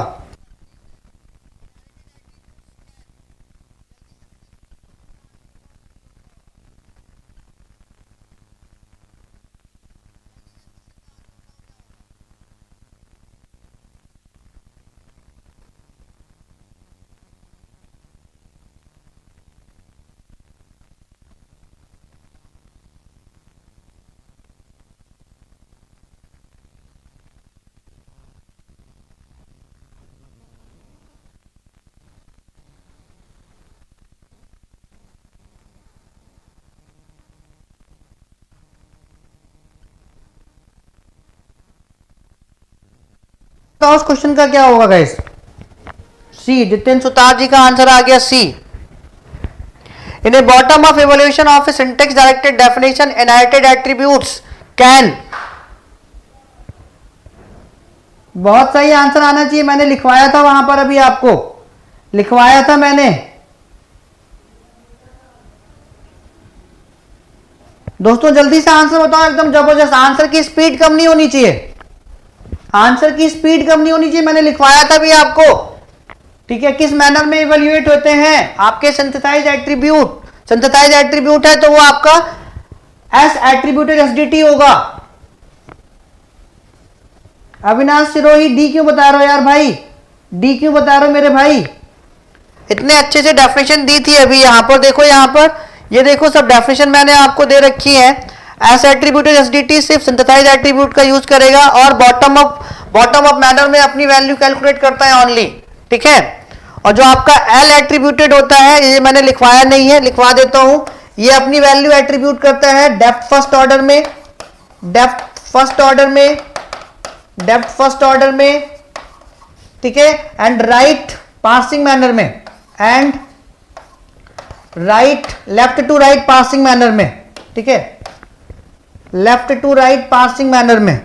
S1: तो उस क्वेश्चन का क्या होगा गाइस, सी, जितेंद्र सुतार जी का आंसर आ गया C, in a bottom of evolution of a syntax directed definition inherited attributes can, बहुत सही आंसर आना चाहिए, मैंने लिखवाया था वहां पर, अभी आपको लिखवाया था मैंने। दोस्तों जल्दी से आंसर बताओ, एकदम जबरदस्त। आंसर की स्पीड कम नहीं होनी चाहिए, आंसर की स्पीड कम नहीं होनी चाहिए, मैंने लिखवाया था भी आपको, ठीक है। किस मैनर में इवेल्युएट होते हैं आपके सिंथेसाइज एट्रीब्यूट? सिंथेसाइज एट्रीब्यूट है तो वो आपका एस एट्रीब्यूटेड एसडीटी होगा। अविनाश सिरोही डी क्यों बता रहे हो यार भाई, डी क्यों बता रहे हो मेरे भाई? इतने अच्छे से डेफिनेशन दी थी अभी, यहां पर देखो, यहां पर ये देखो सब डेफिनेशन मैंने आपको दे रखी है। एस एट्रीब्यूटेड एसडीटी सिर्फ सिंथेसाइज एट्रीब्यूट का यूज करेगा और बॉटम अप मैनर में अपनी वैल्यू कैलकुलेट करता है ओनली, ठीक है। और जो आपका एल एट्रीब्यूटेड होता है, ये मैंने लिखवाया नहीं है, लिखवा देता हूं, ये अपनी वैल्यू एट्रीब्यूट करता है डेप्थ फर्स्ट ऑर्डर में, डेप्थ फर्स्ट ऑर्डर में, डेप्थ फर्स्ट ऑर्डर में, ठीक है, एंड राइट पार्सिंग मैनर में, and right left to right parsing manner में, ठीक है, left to right parsing manner में,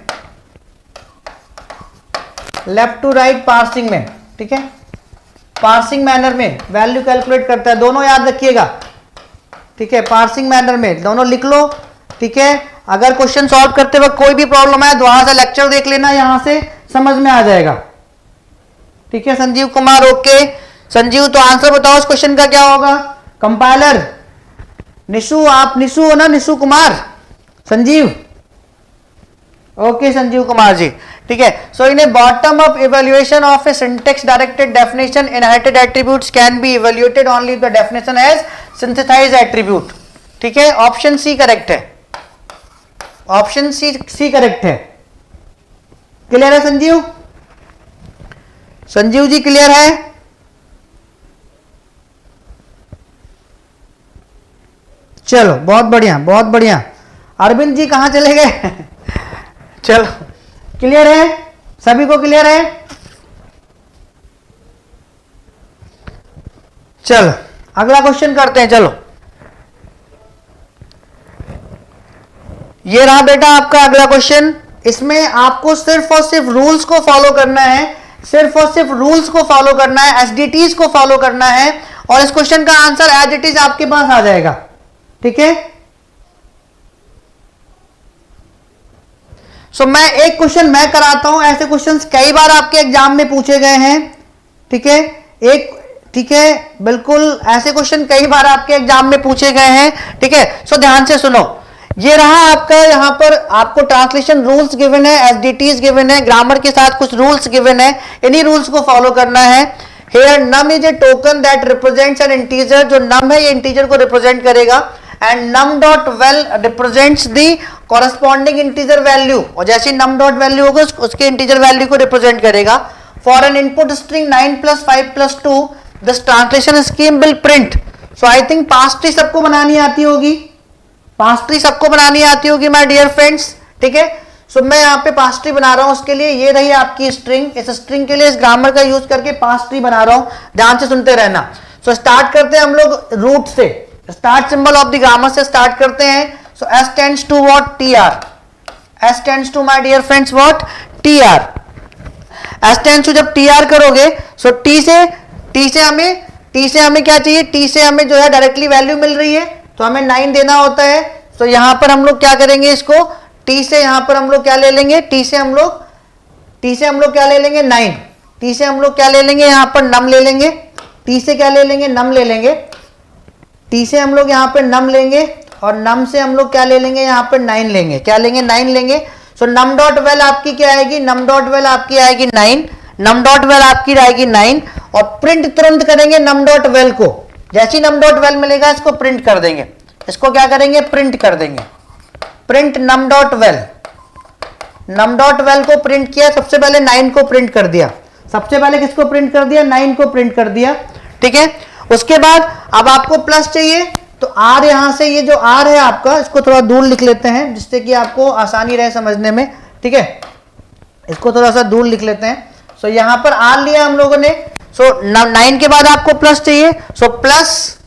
S1: लेफ्ट टू राइट पार्सिंग में, ठीक है, पार्सिंग मैनर में वैल्यू कैलकुलेट करता है, दोनों याद रखिएगा, ठीक है, पार्सिंग मैनर में दोनों लिख लो, ठीक है। अगर क्वेश्चन सॉल्व करते वक्त कोई भी प्रॉब्लम है दोबारा से लेक्चर देख लेना, यहां से समझ में आ जाएगा, ठीक है। संजीव कुमार ओके, संजीव तो आंसर बताओ इस क्वेश्चन का क्या होगा? कंपाइलर निशु, आप निशु हो ना, निशु कुमार, संजीव ओके, संजीव कुमार जी, ठीक है। So in a bottom up evaluation of a syntax directed definition inherited attributes can be evaluated only the definition as synthesize attribute, ठीक है। ऑप्शन सी करेक्ट है, ऑप्शन सी करेक्ट है। क्लियर है संजीव? संजीव जी क्लियर है? चलो बहुत बढ़िया, बहुत बढ़िया। अरविंद जी कहां चले गए? चलो क्लियर है, सभी को क्लियर है? चलो अगला क्वेश्चन करते हैं। चलो ये रहा बेटा आपका अगला क्वेश्चन। इसमें आपको सिर्फ और सिर्फ रूल्स को फॉलो करना है, सिर्फ और सिर्फ रूल्स को फॉलो करना है, एसडीटीज को फॉलो करना है, और इस क्वेश्चन का आंसर एज इट इज आपके पास आ जाएगा, ठीक है। सो मैं एक क्वेश्चन मैं कराता हूं, ऐसे क्वेश्चंस कई बार आपके एग्जाम में पूछे गए हैं, ठीक है, ठीक है, बिल्कुल ऐसे क्वेश्चन कई बार आपके एग्जाम में पूछे गए हैं, ठीक है। सो ध्यान से सुनो, ये रहा आपका, यहां पर आपको ट्रांसलेशन रूल्स गिवन है, एसडीटीज गिवन है, ग्रामर के साथ कुछ रूल्स गिवन है, इन्हीं रूल्स को फॉलो करना है। Here num is a token that represents an integer, जो नम है ये इंटीजर को रिप्रेजेंट करेगा, and num dot val represents the corresponding integer value, और जैसी नम डॉट वैल्यू होगा उसके इंटीजर वैल्यू को रिप्रेजेंट करेगा। For an input string 9 + 5 + 2 this translation scheme will print. So I think parse tree सबको बनानी आती होगी, पास ट्री सबको बनानी आती होगी माय डियर फ्रेंड्स, ठीक है। सो मैं यहाँ पे पास ट्री बना रहा हूं, उसके लिए ये रही आपकी स्ट्रिंग, इस स्ट्रिंग के लिए इस ग्रामर का यूज करके पास ट्री बना रहा हूं, ध्यान से सुनते रहना। सो स्टार्ट करते हैं हम लोग रूट से, start symbol of the grammar से स्टार्ट करते हैं। So S tends to what? TR, S tends to my dear friends what? TR. S tends to जब टीआर करोगे, सो टी से हमें क्या चाहिए? टी से हमें जो है डायरेक्टली वैल्यू मिल रही है, तो हमें 9 देना होता है। तो यहां पर हम लोग क्या करेंगे, इसको टी से यहां पर हम लोग क्या ले लेंगे? टी से हम लोग क्या ले लेंगे? 9। टी से हम लोग क्या ले लेंगे? यहां पर नम ले लेंगे। टी से क्या ले लेंगे? नम ले लेंगे। टी से हम लोग यहां पर नम लेंगे, और नम से हम लोग क्या ले लेंगे? यहां पर 9 लेंगे। क्या लेंगे? 9 लेंगे। सो नम डॉट वेल आपकी क्या आएगी? नम डॉट वेल आपकी आएगी 9, नम डॉट वेल आपकी आएगी 9, और प्रिंट तुरंत करेंगे नम डॉट वेल को। जैसी नम डॉट वेल मिलेगा इसको प्रिंट कर देंगे, इसको क्या करेंगे? प्रिंट कर देंगे। Print num dot val, num dot val को प्रिंट किया, सबसे पहले 9 को प्रिंट कर दिया, सबसे पहले किसको प्रिंट कर दिया? 9 को प्रिंट कर दिया, ठीक है। उसके बाद अब आपको प्लस चाहिए, तो आर, यहां से ये जो आर है आपका, इसको थोड़ा दूर लिख लेते हैं जिससे कि आपको आसानी रहे समझने में, ठीक है। इसको थोड़ा सा दूर लिख लेते हैं। सो यहां पर आर लिया हम लोगों ने। सो 9 के बाद आपको प्लस चाहिए, सो प्लस,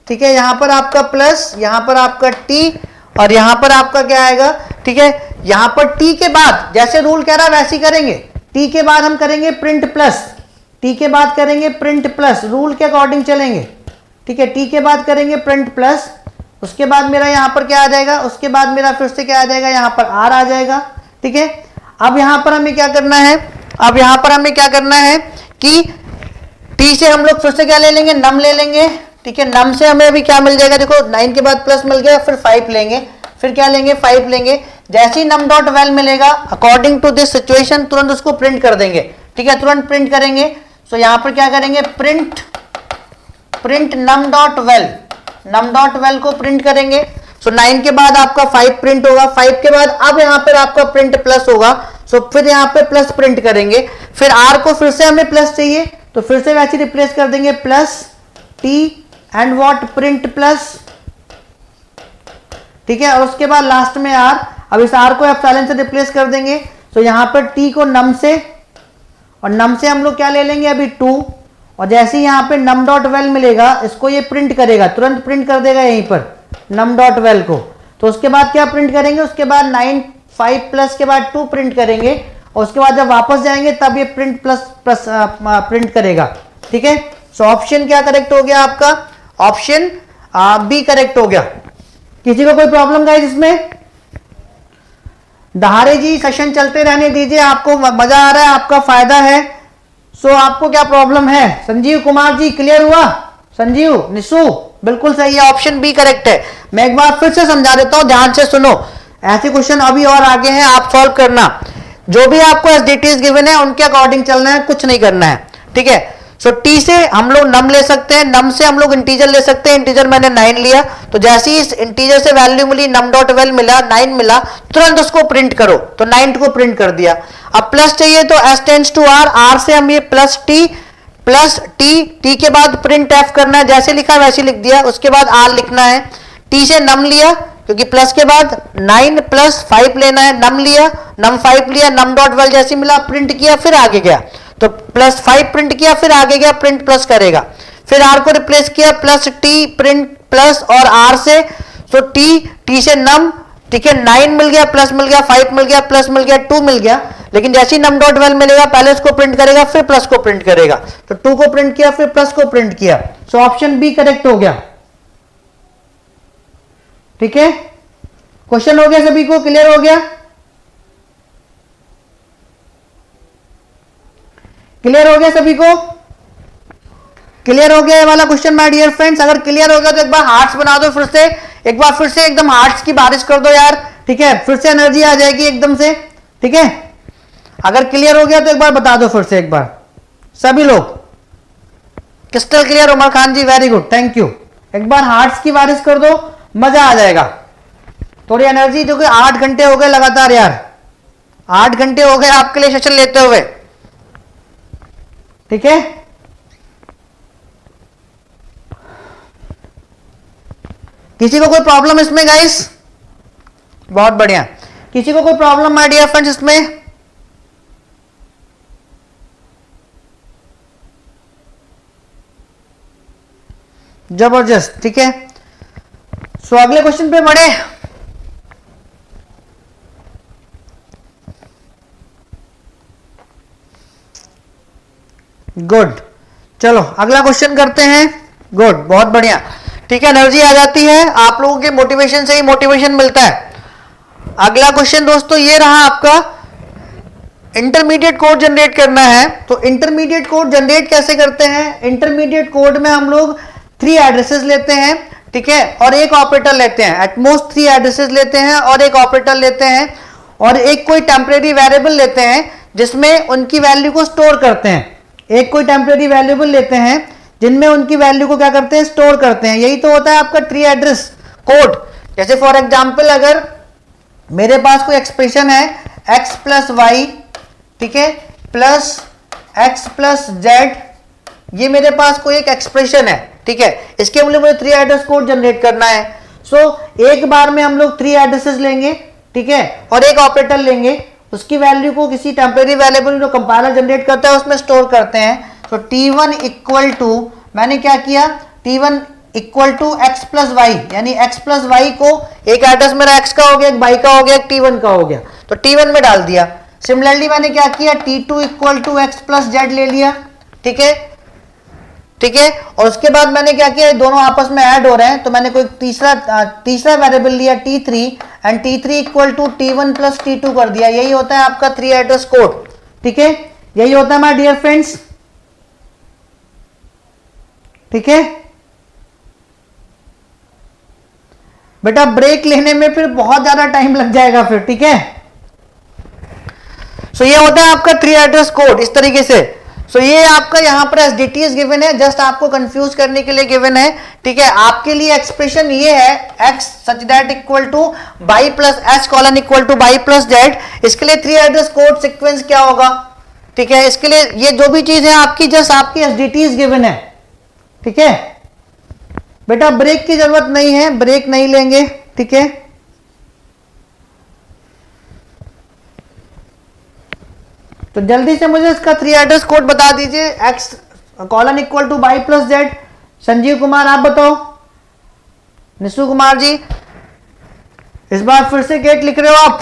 S1: ठीक है, यहां पर आपका प्लस, यहां पर आपका टी, और यहां पर आपका क्या आएगा, ठीक है। यहां पर टी के बाद जैसे रूल कह रहा है वैसे ही करेंगे, टी के बाद हम करेंगे प्रिंट प्लस, टी के बाद करेंगे प्रिंट प्लस, रूल के अकॉर्डिंग चलेंगे, ठीक है। टी के बाद करेंगे प्रिंट प्लस, उसके बाद मेरा यहां पर क्या आ जाएगा, उसके बाद मेरा फिर से क्या आ जाएगा, यहां पर आर आ जाएगा, ठीक है। अब यहां पर हमें क्या करना है, अब यहां पर हमें क्या करना है कि टी से हम लोग फिर से क्या ले लेंगे, नम ले लेंगे, ठीक है। नम से हमें अभी क्या मिल जाएगा, देखो 9 के बाद प्लस मिल गया, फिर 5 लेंगे, फिर क्या लेंगे, 5 लेंगे। जैसे ही नम डॉट वेल मिलेगा अकॉर्डिंग टू दिस सिचुएशन तुरंत उसको प्रिंट कर देंगे, ठीक है, तुरंत प्रिंट करेंगे। सो यहां पर क्या करेंगे, print num dot val, num dot val को प्रिंट करेंगे। सो 9 के बाद आपका 5 प्रिंट होगा, 5 के बाद अब यहां पर आपका प्रिंट प्लस होगा, सो फिर यहां पे प्लस प्रिंट करेंगे। फिर आर को फिर से हमें प्लस चाहिए तो फिर से वैसे रिप्लेस कर देंगे, plus T and what, print plus, ठीक है। और उसके बाद लास्ट में आर, अब इस आर को एप्सिलॉन से रिप्लेस कर देंगे। तो यहां पर टी को नम से, और नम से हम लोग क्या ले लेंगे अभी 2, और जैसे ही यहां पे नम डॉट वेल मिलेगा इसको ये प्रिंट करेगा, तुरंत प्रिंट कर देगा यहीं पर नम डॉट वेल को। तो उसके बाद क्या प्रिंट करेंगे, उसके बाद 9 5 प्लस के बाद 2 प्रिंट करेंगे, और उसके बाद जब वापस जाएंगे तब ये प्रिंट प्लस प्लस प्रिंट करेगा, ठीक है। सो ऑप्शन क्या करेक्ट हो गया आपका, ऑप्शन बी करेक्ट हो गया। किसी को कोई प्रॉब्लम गाइस इसमें? दहारे जी सेशन चलते रहने दीजिए, आपको मजा आ रहा है, आपका फायदा है। सो आपको क्या प्रॉब्लम है? संजीव कुमार जी क्लियर हुआ? संजीव, निशु, बिल्कुल सही है, ऑप्शन बी करेक्ट है। मैं एक बार फिर से समझा देता हूं, ध्यान से सुनो। ऐसे क्वेश्चन अभी और आगे हैं, आप सॉल्व करना। जो भी आपको एसडीटीज गिवन है उनके अकॉर्डिंग चलना है, कुछ नहीं करना है, ठीक है। सो टी से हम लोग नम ले सकते हैं, नम से हम लोग इंटीजर ले सकते हैं, इंटीजर मैंने 9 लिया, तो जैसे ही इस इंटीजर से वैल्यू मिली, नम डॉट वेल मिला, 9 मिला, तुरंत उसको प्रिंट करो, तो 9 को प्रिंट कर दिया। अब प्लस चाहिए तो S tends to R, R से हम ये प्लस टी, टी के बाद प्रिंट एफ करना है, जैसे लिखा वैसे लिख दिया, उसके बाद आर लिखना है। टी से नम लिया, क्योंकि प्लस के बाद 9 प्लस 5 लेना है, नम लिया, नम 5 लिया, नम डॉट वेल जैसे मिला प्रिंट किया, फिर आगे गया, तो प्लस 5 प्रिंट किया, फिर आगे गया प्रिंट प्लस करेगा, फिर आर को रिप्लेस किया प्लस टी प्रिंट प्लस और आर से, तो टी से नम, ठीक है, 9 मिल गया, प्लस मिल गया, 5 मिल गया, प्लस मिल गया, 2 मिल गया। लेकिन जैसे ही नम डॉट वेल मिलेगा पहले उसको प्रिंट करेगा, फिर प्लस को प्रिंट करेगा, तो 2 को प्रिंट किया, फिर प्लस को प्रिंट किया। सो ऑप्शन बी करेक्ट हो गया, ठीक है। क्वेश्चन हो गया, सभी को क्लियर हो गया? क्लियर हो गया सभी को? क्लियर हो गया ये वाला क्वेश्चन माय डियर फ्रेंड्स? अगर क्लियर हो गया तो एक बार हार्ट्स बना दो, फिर से एक बार फिर से एकदम हार्ट्स की बारिश कर दो यार, ठीक है, फिर से एनर्जी आ जाएगी एकदम से, ठीक है। अगर क्लियर हो गया तो एक बार बता दो फिर से एक बार सभी लोग। Crystal clear Umar Khan ji, very good, thank you. एक बार हार्ट्स की बारिश कर दो, मजा आ जाएगा। थोड़ी एनर्जी, जो कि 8 घंटे हो गए लगातार यार, 8 घंटे हो गए आपके लिए सेशन लेते हुए, ठीक है। किसी को कोई प्रॉब्लम इसमें गाइस? बहुत बढ़िया। किसी को कोई प्रॉब्लम माय डियर फ्रेंड्स इसमें? जबरदस्त, ठीक है। सो अगले क्वेश्चन पे बढ़े। गुड, चलो अगला क्वेश्चन करते हैं। गुड, बहुत बढ़िया, ठीक है। एनर्जी आ जाती है, आप लोगों के मोटिवेशन से ही मोटिवेशन मिलता है। अगला क्वेश्चन दोस्तों ये रहा आपका, इंटरमीडिएट कोड जनरेट करना है। तो इंटरमीडिएट कोड जनरेट कैसे करते हैं? इंटरमीडिएट कोड में हम लोग 3 एड्रेसेस लेते हैं, ठीक है, और एक ऑपरेटर लेते हैं, एटमोस्ट 3 एड्रेसेस लेते हैं और एक ऑपरेटर लेते हैं, और एक कोई टेम्परेरी वेरिएबल लेते हैं जिसमें उनकी वैल्यू को स्टोर करते हैं। एक कोई टेम्परेरी वेरिएबल लेते हैं जिनमें उनकी वैल्यू को क्या करते हैं, स्टोर करते हैं। यही तो होता है आपका ट्री एड्रेस कोड। जैसे फॉर एग्जांपल अगर मेरे पास कोई एक्सप्रेशन है x प्लस वाई, ठीक है, प्लस x प्लस जेड, ये मेरे पास कोई एक एक्सप्रेशन है, ठीक है, इसके लिए मुझे 3 एड्रेस कोड जनरेट करना है। सो एक बार में हम लोग 3 एड्रेसेस लेंगे, ठीक है, और एक ऑपरेटर लेंगे, उसकी वैल्यू को किसी टेम्परेरी वेरिएबल जो कंपाइलर जनरेट करता है उसमें स्टोर करते हैं। तो t1 इक्वल टू, मैंने क्या किया, t1 equal to X plus Y, यानी एक्स प्लस वाई को एक एड्रेस मेरा एक्स का हो गया, एक वाई का हो गया, एक टी1 का हो गया, तो टी1 में डाल दिया। सिमिलरली मैंने क्या किया, टी2 equal to X plus Z ले लिया, ठीक है, ठीक है। और उसके बाद मैंने क्या किया, दोनों आपस में ऐड हो रहे हैं, तो मैंने कोई तीसरा वेरिएबल लिया t3 and t3 equal to t1 plus t2 कर दिया। यही होता है आपका 3 एड्रेस कोड, ठीक है, यही होता है माय डियर फ्रेंड्स, ठीक है। बेटा ब्रेक लेने में फिर बहुत ज्यादा टाइम लग जाएगा फिर, ठीक है। सो ये होता है आपका 3 एड्रेस कोड इस तरीके से। सो ये आपका यहां पर एसडीटीज गिवन है, जस्ट आपको कंफ्यूज करने के लिए गिवन है, ठीक है। आपके लिए एक्सप्रेशन ये है x such that equal to Y plus H colon equal to Y plus Z. इसके लिए 3 एड्रेस कोड सीक्वेंस क्या होगा, ठीक है। इसके लिए ये जो भी चीज है आपकी जस्ट आपकी एसडीटीज गिवन है, ठीक है। बेटा ब्रेक की जरूरत नहीं है, ब्रेक नहीं लेंगे, ठीक है। तो जल्दी से मुझे इसका 3 एड्रेस कोड बता दीजिए, x colon equal to Y plus Z. Sanjeev Kumar आप बताओ, निशु कुमार जी इस बार फिर से गेट लिख रहे हो आप,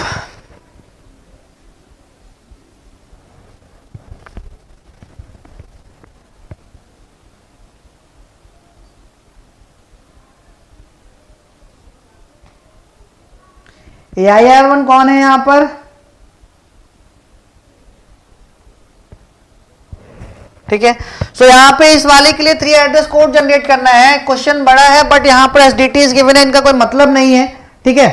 S1: AIR1 कौन है यहां पर, ठीक है। सो यहां पे इस वाले के लिए 3 एड्रेस कोड जनरेट करना है। क्वेश्चन बड़ा है बट यहां पर एसडीटीज गिवन है, इनका कोई मतलब नहीं है, ठीक है।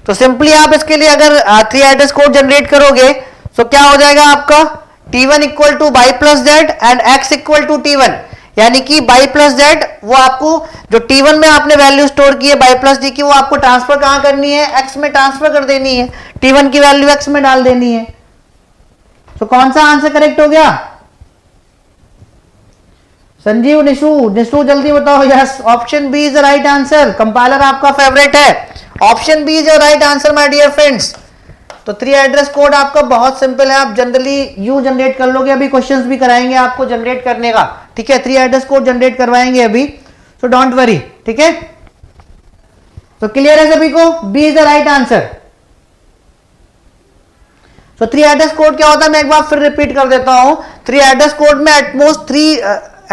S1: तो सिंपली आप इसके लिए अगर 3 एड्रेस कोड जनरेट करोगे तो क्या हो जाएगा आपका, t1 equal to Y plus Z and x equal to t1, यानी कि बाई प्लस जेड वो आपको जो t1 में आपने वैल्यू स्टोर की है बाई प्लस डी की, वो आपको ट्रांसफर कहां करनी है, x में ट्रांसफर कर देनी है, t1 की वैल्यू x में डाल देनी है। तो कौन सा आंसर करेक्ट हो गया, संजीव, निशु जल्दी बताओ। Yes, option B is the right answer. Compiler आपका फेवरेट है, option B is the right answer my dear friends. तो 3 एड्रेस कोड आपका बहुत सिंपल है, आप जनरली यू जनरेट कर लोगे, अभी क्वेश्चंस भी कराएंगे आपको जनरेट करने का, ठीक है। 3 एड्रेस कोड जनरेट करवाएंगे अभी, सो डोंट वरी, ठीक है। तो क्लियर है सभी को, B is the right answer. तो 3 एड्रेस कोड क्या होता है मैं एक बार फिर रिपीट कर देता हूं। 3 एड्रेस कोड में एटमोस्ट 3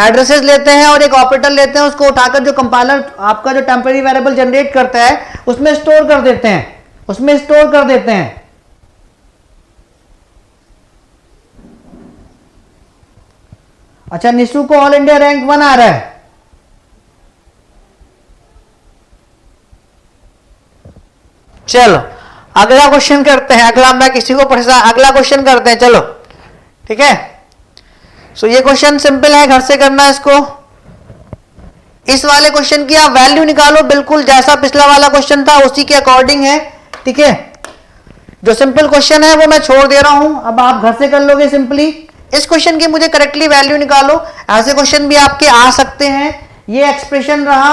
S1: एड्रेसेस लेते हैं और एक ऑपरेटर लेते हैं, उसको उठाकर जो कंपाइलर आपका जो टेम्परेरी वेरिएबल जनरेट करता है उसमें स्टोर कर देते हैं, उसमें स्टोर कर देते हैं। अच्छा, निशु को ऑल इंडिया रैंक 1 आ रहा है, चलो अगला क्वेश्चन करते हैं। अगला मैं किसी को परेशान, अगला क्वेश्चन करते हैं, चलो ठीक है। सो ये क्वेश्चन सिंपल है, घर से करना है इसको। इस वाले क्वेश्चन की आप वैल्यू निकालो, बिल्कुल जैसा पिछला वाला क्वेश्चन था उसी के अकॉर्डिंग है, ठीक है। जो सिंपल क्वेश्चन है वो मैं छोड़ दे रहा हूं, अब आप घर से कर लोगे सिंपली। इस क्वेश्चन की मुझे करेक्टली वैल्यू निकालो। ऐसे क्वेश्चन भी आपके आ सकते हैं। ये एक्सप्रेशन रहा,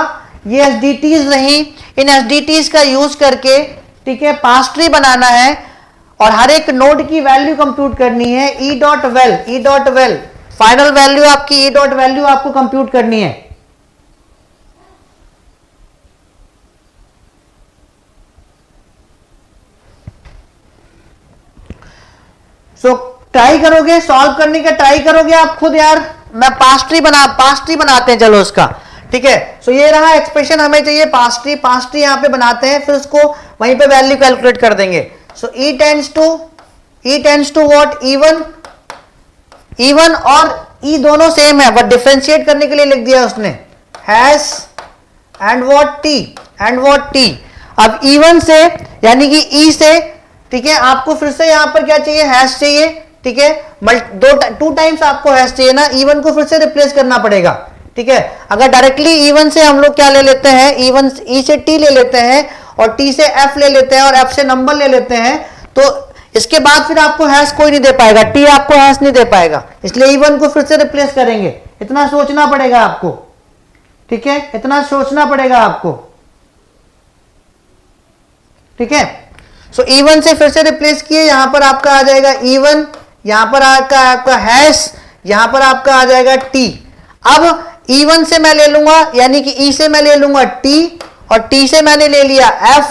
S1: ये एसडीटीज रही, इन एसडीटीज का यूज करके, ठीक है, पास ट्री बनाना है और हर एक नोड की वैल्यू कंप्यूट करनी है। E dot well final value आपकी, ई डॉट वैल्यू आपको कंप्यूट करनी है। सो ट्राई करोगे, सॉल्व करने का ट्राई करोगे आप खुद यार। मैं पास ट्री बनाते हैं, चलो उसका, ठीक है। सो ये रहा एक्सप्रेशन, हमें चाहिए पास ट्री यहां पे बनाते हैं, फिर उसको वहीं पे वैल्यू कैलकुलेट कर देंगे। सो ई टेंड्स टू व्हाट, इवन और ई दोनों सेम है, बट डिफरेंशिएट करने के लिए लिख दिया उसने हैश एंड व्हाट टी। अब इवन से यानी कि ई से, ठीक है, आपको फिर से यहां पर क्या चाहिए, हैश चाहिए, ठीक है। 2 टाइम्स आपको हैश चाहिए ना, इवन को फिर से रिप्लेस करना पड़ेगा, ठीक है। अगर डायरेक्टली इवन से हम लोग क्या ले लेते हैं, इवन ई से टी ले लेते हैं और टी से एफ ले लेते हैं और एफ से नंबर ले लेते हैं, तो इसके बाद फिर आपको हैश कोई नहीं दे पाएगा, टी आपको हैश नहीं दे पाएगा, इसलिए इवन को फिर से रिप्लेस करेंगे। इतना सोचना पड़ेगा आपको, ठीक है, इतना सोचना पड़ेगा आपको, ठीक है। सो इवन से फिर से रिप्लेस किए, यहां पर आपका आ जाएगा इवन, यहां पर आपका हैश, यहां पर आपका आ जाएगा टी। अब E1 से मैं ले लूंगा, यानी कि E से मैं ले लूंगा T, और T से मैंने ले लिया F,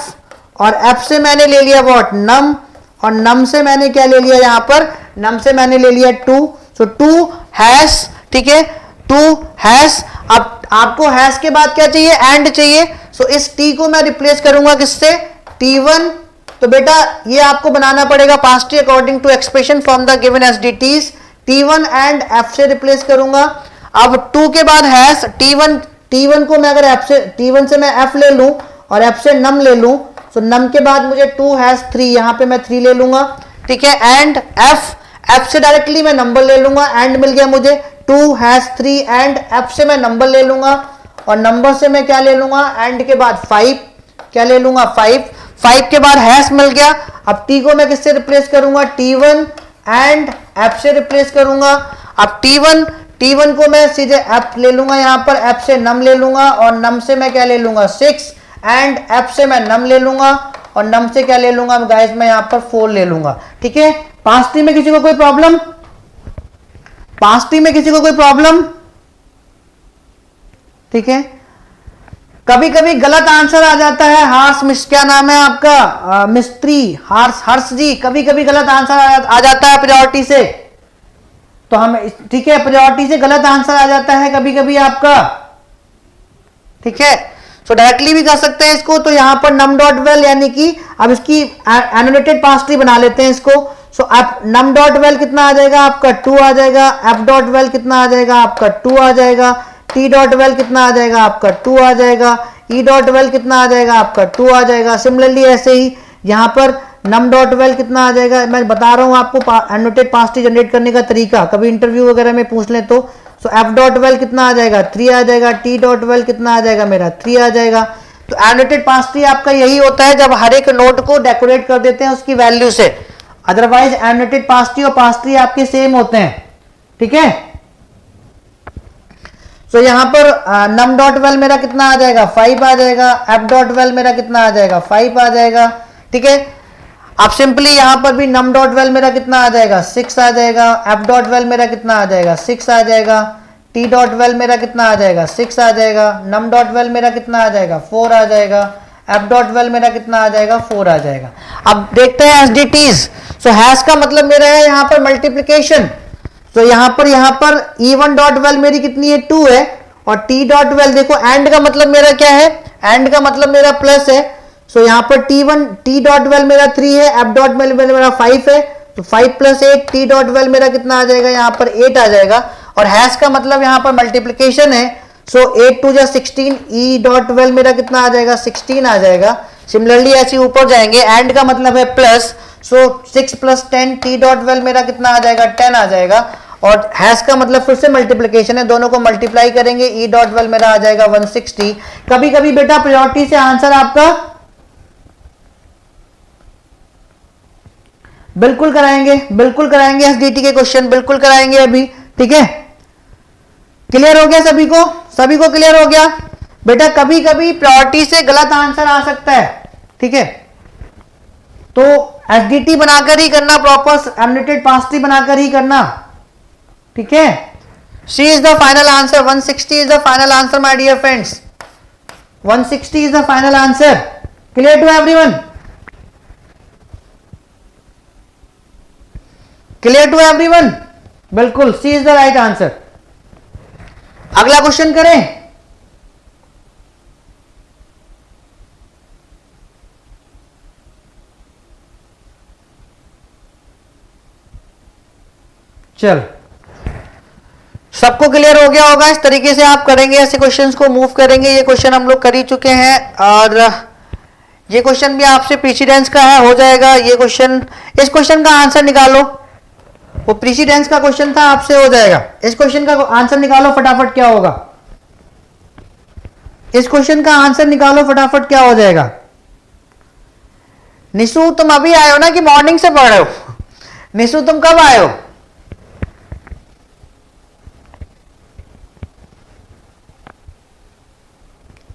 S1: और F से मैंने ले लिया व्हाट, नम, और नम से मैंने क्या ले लिया, यहां पर नम से मैंने ले लिया 2। सो 2 हैश, ठीक है, 2 हैश। अब आपको हैश के बाद क्या चाहिए, एंड चाहिए। सो इस T को मैं रिप्लेस करूंगा किससे, T1। तो बेटा ये आपको बनाना पड़ेगा पास्ट tree according to expression from the given SDTs. T1 and F से रिप्लेस करूंगा। अब 2 के बाद हैश T1 को मैं अगर F से, T1 से मैं F ले लूं और F से नम ले लूं, तो नम के बाद मुझे 2 हैश 3, यहां पे मैं 3 ले लूंगा, ठीक है, एंड F से डायरेक्टली मैं नंबर ले लूंगा, एंड मिल गया मुझे 2 हैश 3, एंड F से मैं नंबर ले लूंगा, और नंबर से मैं क्या ले लूंगा, एंड के बाद 5, क्या ले लूंगा, 5 के बाद हैश मिल गया। अब T को मैं किससे रिप्लेस करूंगा, T1 एंड F से रिप्लेस करूंगा। अब T1 को मैं सीधे F ले लूंगा, यहां पर F से नम ले लूंगा, और नम से मैं क्या ले लूंगा, 6, एंड F से मैं नम ले लूंगा, और नम से क्या ले लूंगा गाइस, मैं यहां पर 4 ले लूंगा, ठीक है। पास्ट टी में किसी को कोई प्रॉब्लम, पास्ट टी में किसी को कोई प्रॉब्लम, ठीक है। कभी कभी गलत आंसर आ जाता है, हर्ष, क्या नाम है आपका, मिस्त्री हर्ष जी, कभी कभी गलत आंसर आ जाता है प्रायोरिटी से, तो हम, ठीक है, प्रायोरिटी से गलत आंसर आ जाता है कभी कभी आपका, ठीक है। सो डायरेक्टली भी कर सकते हैं इसको। तो यहां पर नम डॉट वेल, यानी कि अब इसकी एनोटेटेड पास्ट ट्री बना लेते हैं इसको। सो अब नम डॉट वेल कितना आ जाएगा आपका, 2 आ जाएगा। एफ डॉट वेल कितना आ जाएगा आपका, 2 आ जाएगा। टी डॉट वेल कितना आ जाएगा आपका, 2 आ जाएगा। ई डॉट वेल कितना आ जाएगा आपका, 2 आ जाएगा। सिमिलरली ऐसे ही यहां पर नम डॉट वेल कितना आ जाएगा, मैं बता रहा हूं आपको एनोटेड पास्ट ट्री जनरेट करने का तरीका, कभी इंटरव्यू वगैरह में पूछ ले तो। सो एफ डॉट वेल कितना आ जाएगा, 3 आ जाएगा। टी डॉट वेल कितना आ जाएगा मेरा, 3 आ जाएगा। तो एनोटेड पास्ट ट्री आपका यही होता है, जब हर एक नोड को डेकोरेट कर देते हैं उसकी वैल्यू से। अदरवाइज एनोटेड पास्ट ट्री और पास्ट ट्री आपके सेम होते हैं, ठीक है। सो यहां पर नम डॉट वेल मेरा कितना आ जाएगा, 5 आ जाएगा। एफ डॉट वेल मेरा कितना आ जाएगा, 5 आ जाएगा, ठीक है। अब सिंपली यहां पर भी नम डॉट वेल मेरा कितना आ जाएगा, 6 आ जाएगा। एफ डॉट वेल मेरा कितना आ जाएगा, 6 आ जाएगा। टी डॉट वेल मेरा कितना आ जाएगा, 6 आ जाएगा। नम डॉट वेल मेरा कितना आ जाएगा, 4 आ जाएगा। एफ डॉट वेल मेरा कितना आ जाएगा, 4 आ जाएगा। अब देखते हैं एसडीटीज। सो हैश का मतलब मेरा है यहां पर मल्टीप्लीकेशन। तो यहां पर E1 डॉट वेल मेरी कितनी है, 2 है। और टी डॉट वेल देखो, एंड का मतलब मेरा क्या है, एंड का मतलब मेरा प्लस है। सो यहां पर टी डॉट वेल मेरा 3 है। एफ डॉट वेल मेरा 5 है। तो 5 + 8, टी डॉट वेल मेरा कितना आ जाएगा, यहां पर 8 आ जाएगा। और हैश का मतलब यहां पर मल्टीप्लीकेशन है। सो 8 × 2 = 16। ई डॉट वेल मेरा कितना आ जाएगा, 16 आ जाएगा। सिमिलरली ऐसे ऊपर जाएंगे, एंड का मतलब है प्लस। सो 6 + 10, टी डॉट वेल मेरा कितना आ जाएगा, 10 आ जाएगा। और हैश का मतलब फिर से मल्टीप्लीकेशन है, दोनों को मल्टीप्लाई करेंगे। ई डॉट वेल मेरा आ जाएगा 160। कभी कभी बेटा प्रायोरिटी से आंसर आपका बिल्कुल कराएंगे एसडीटी के क्वेश्चन बिल्कुल कराएंगे अभी, ठीक है। क्लियर हो गया सभी को क्लियर हो गया बेटा। कभी कभी प्रायोरिटी से गलत आंसर आ सकता है, ठीक है। तो एसडीटी बनाकर ही करना, प्रॉपर एनोटेटेड पास्ट ट्री बनाकर ही करना, ठीक है। C is the final answer, 160 is the final answer my dear friends, 160 is the final answer. Clear to everyone, clear to everyone, बिल्कुल C is the right answer. अगला question करें। चल, सबको clear हो गया होगा। इस तरीके से आप करेंगे, ऐसे क्वेश्चंस को मूव करेंगे। ये क्वेश्चन हम लोग कर ही चुके हैं, और ये क्वेश्चन भी आपसे प्रीसीडेंस का है, हो जाएगा ये क्वेश्चन। इस क्वेश्चन का आंसर निकालो, वो प्रीसीडेंस का क्वेश्चन था, आपसे हो जाएगा। इस क्वेश्चन का आंसर निकालो फटाफट, क्या होगा इस क्वेश्चन का आंसर निकालो फटाफट, क्या हो जाएगा। निशु तुम अभी आए हो ना, कि मॉर्निंग से पढ़ रहे हो? निशु तुम कब आए हो?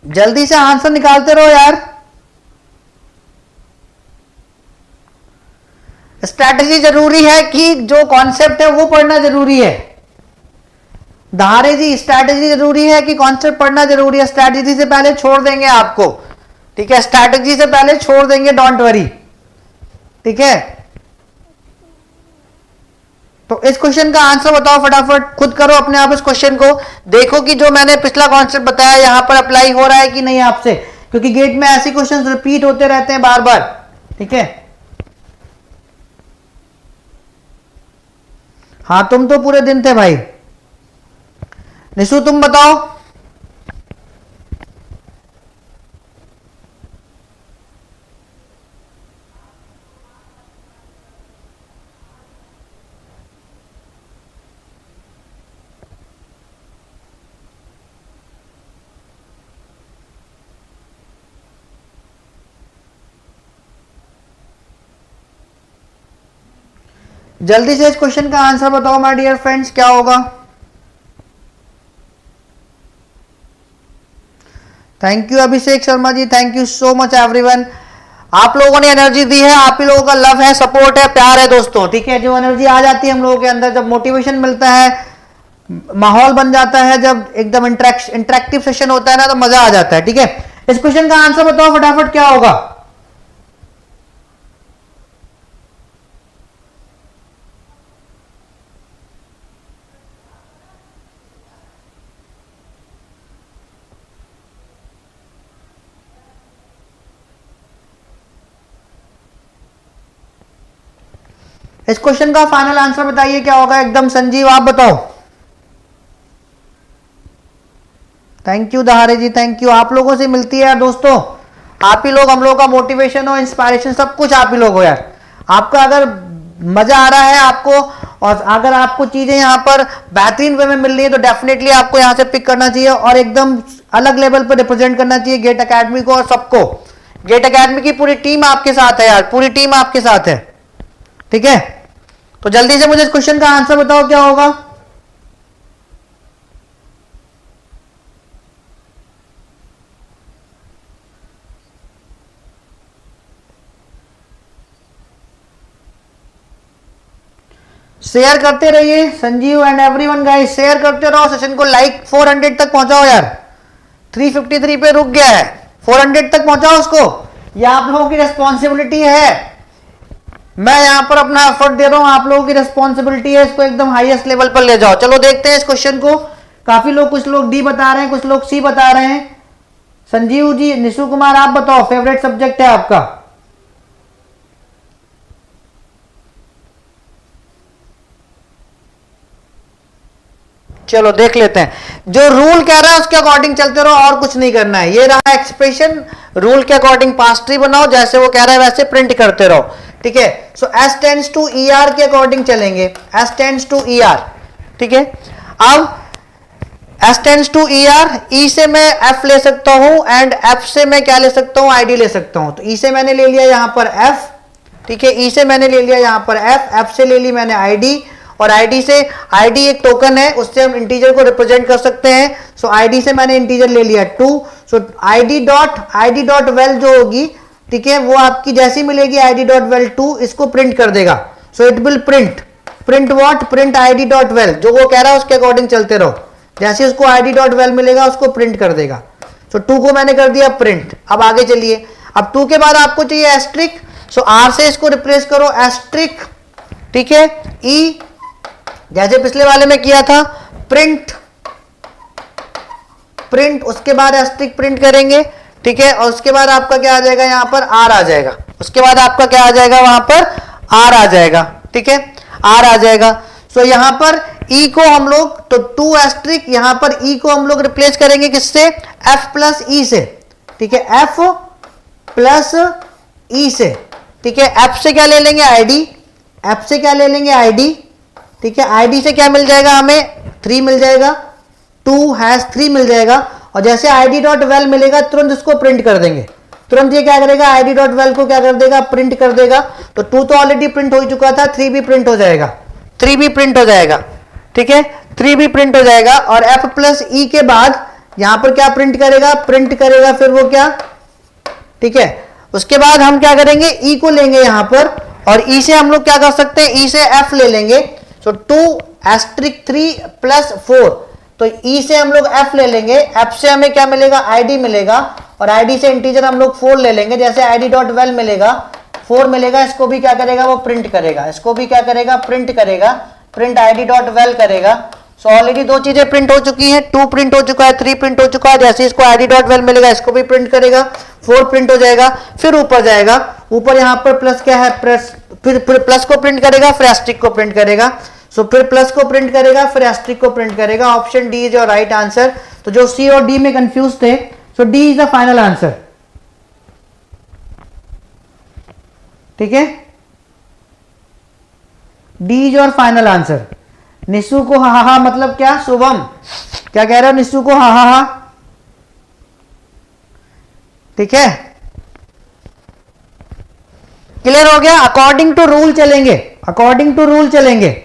S1: जल्दी से आंसर निकालते रहो यार। स्ट्रैटेजी जरूरी है, कि जो कॉन्सेप्ट है वो पढ़ना जरूरी है, दहारे जी स्ट्रैटेजी जरूरी है कि कॉन्सेप्ट पढ़ना जरूरी है? स्ट्रैटेजी से पहले छोड़ देंगे आपको, ठीक है, स्ट्रैटेजी से पहले छोड़ देंगे, डोंट वरी, ठीक है। तो इस क्वेश्चन का आंसर बताओ फटाफट, खुद करो अपने आप इस क्वेश्चन को, देखो कि जो मैंने पिछला कॉन्सेप्ट बताया यहां पर अप्लाई हो रहा है कि नहीं आपसे, क्योंकि गेट में ऐसे क्वेश्चंस रिपीट होते रहते हैं बार बार, ठीक है। हाँ तुम तो पूरे दिन थे भाई। निशु तुम बताओ। जल्दी से इस क्वेश्चन का आंसर बताओ माय डियर फ्रेंड्स, क्या होगा? Thank you Abhishek Sharma ji, thank you so much everyone. आप लोगों ने एनर्जी दी है, आप ही लोगों का लव है, सपोर्ट है, प्यार है दोस्तों, ठीक है। जो एनर्जी आ जाती है हम लोगों के अंदर, जब मोटिवेशन मिलता है, माहौल बन जाता है, जब एकदम इंटरेक्टिव सेशन होता है ना, तो मजा आ जाता है, ठीक है। इस क्वेश्चन का आंसर बताओ फटाफट, क्या होगा? इस क्वेश्चन का फाइनल आंसर बताइए क्या होगा एकदम। संजीव आप बताओ। Thank you Dahare ji, thank you. आप लोगों से मिलती है यार दोस्तों, आप ही लोग हम लोग का मोटिवेशन हो, इंस्पायरेशन, सब कुछ आप ही लोग हो यार। आपका अगर मजा आ रहा है आपको, और अगर आपको चीजें यहाँ पर बेहतरीन वे में मिल रही है, तो डेफिनेटली आपको यहाँ से पिक करना चाहिए और एकदम अलग लेवल पर रिप्रेजेंट करना चाहिए गेट एकेडमी को और सबको। गेट एकेडमी की पूरी टीम आपके साथ है यार, पूरी टीम आपके साथ है, ठीक है। तो जल्दी से मुझे इस क्वेश्चन का आंसर बताओ क्या होगा। शेयर करते रहिए Sanjeev and everyone guys, share करते रहो सेशन को, लाइक 400 तक पहुंचाओ यार। 353 पे रुक गया है, 400 तक पहुंचाओ उसको। ये आप लोगों की रिस्पॉन्सिबिलिटी है, मैं यहां पर अपना एफर्ट दे रहा हूं, आप लोगों की रिस्पॉन्सिबिलिटी है, इसको एकदम हाईएस्ट लेवल पर ले जाओ। चलो देखते हैं इस क्वेश्चन को। काफी लोग, कुछ लोग डी बता रहे हैं, कुछ लोग सी बता रहे हैं। संजीव जी, निशु कुमार आप बताओ, फेवरेट सब्जेक्ट है आपका? चलो देख लेते हैं। जो रूल कह रहा है उसके अकॉर्डिंग चलते रहो, और कुछ नहीं करना है। ये रहा एक्सप्रेशन, रूल के अकॉर्डिंग पास्ट ट्री बनाओ, जैसे वो कह रहा है वैसे प्रिंट करते रहो, ठीक है। So S tends to E R के अकॉर्डिंग चलेंगे, S tends to E R, ठीक है। अब S tends to E R, E से मैं एफ ले सकता हूं, एंड एफ से मैं क्या ले सकता हूं, आईडी ले सकता हूं। तो ई से मैंने ले लिया यहां पर एफ, ठीक है, ई से मैंने ले लिया यहां पर एफ, एफ से ले ली मैंने आईडी, और आईडी से, आईडी एक टोकन है, उससे हम इंटीजर को रिप्रेजेंट कर सकते हैं। सो आईडी से मैंने इंटीजर ले लिया 2। सो आईडी डॉट वेल जो होगी, ठीक है, वो आपकी जैसी मिलेगी आईडी डॉट वेल 2, इसको प्रिंट कर देगा। So it will print what, print ID dot well, जो वो कह रहा है उसके अकॉर्डिंग चलते रहो। जैसे उसको आईडी डॉट वेल मिलेगा उसको प्रिंट कर देगा। सो 2 को मैंने कर दिया प्रिंट। अब आगे चलिए, अब 2 के बाद आपको चाहिए एस्ट्रिक। सो आर से इसको रिप्लेस करो, एस्ट्रिक, ठीक है, ई, जैसे पिछले वाले में किया था, प्रिंट, उसके बाद एस्ट्रिक प्रिंट करेंगे, ठीक है, और उसके बाद आपका क्या आ जाएगा, यहां पर आर आ जाएगा। उसके बाद आपका क्या आ जाएगा, वहां पर आर आ जाएगा, ठीक है, आर आ जाएगा। सो यहां पर ई को हम लोग, तो 2 एस्ट्रिक, यहां पर ई को हम लोग रिप्लेस करेंगे किससे, एफ प्लस ई से, ठीक है, एफ प्लस ई से, ठीक है। एफ से क्या ले लेंगे, आईडी, एफ से क्या ले लेंगे, आईडी, ठीक है। आईडी से क्या मिल जाएगा हमें, 3 मिल जाएगा, 2#3 मिल जाएगा। और जैसे आईडी डॉट वेल मिलेगा तुरंत उसको प्रिंट कर देंगे। तुरंत ये क्या करेगा, आईडी डॉट वेल को क्या कर देगा, प्रिंट कर देगा। तो 2 तो ऑलरेडी प्रिंट हो चुका था, 3 भी प्रिंट हो जाएगा, 3 भी प्रिंट हो जाएगा, ठीक है, 3 भी प्रिंट हो जाएगा। और एफ प्लस ई के बाद यहां पर क्या प्रिंट करेगा, फिर वो क्या, ठीक है। उसके बाद हम क्या करेंगे, ई को लेंगे यहां पर, और ई से हम लोग क्या कर सकते हैं, ई से एफ ले लेंगे। सो 2 * 3 + 4, तो ई से हम लोग एफ ले लेंगे, एफ से हमें क्या मिलेगा, आईडी मिलेगा, और आईडी से इंटीजर हम लोग 4 ले लेंगे, जैसे आईडी डॉट वेल मिलेगा 4 मिलेगा, इसको भी क्या करेगा वो प्रिंट करेगा, इसको भी क्या करेगा प्रिंट करेगा, प्रिंट आईडी डॉट वेल करेगा। सो ऑलरेडी 2 चीजें प्रिंट हो चुकी हैं, 2 प्रिंट हो चुका है, 3 प्रिंट हो चुका है, जैसे इसको आईडी डॉट वेल मिलेगा इसको भी प्रिंट करेगा, 4 प्रिंट हो जाएगा, फिर ऊपर जाएगा, ऊपर यहाँ पर प्लस क्या है, फिर प्लस को प्रिंट करेगा, फिर एस्ट्रिक को प्रिंट करेगा। सो फिर प्लस को प्रिंट करेगा, फिर एस्ट्रिक को प्रिंट करेगा। Option D is your right answer. तो जो सी और डी में कंफ्यूज थे, so D is the final answer. ठीक है, D is your final answer. Nishu को हा हा मतलब क्या, शुभम क्या कह रहे हो, निशु को हा हा। ठीक है, क्लियर हो गया। अकॉर्डिंग टू रूल चलेंगे, अकॉर्डिंग टू रूल चलेंगे।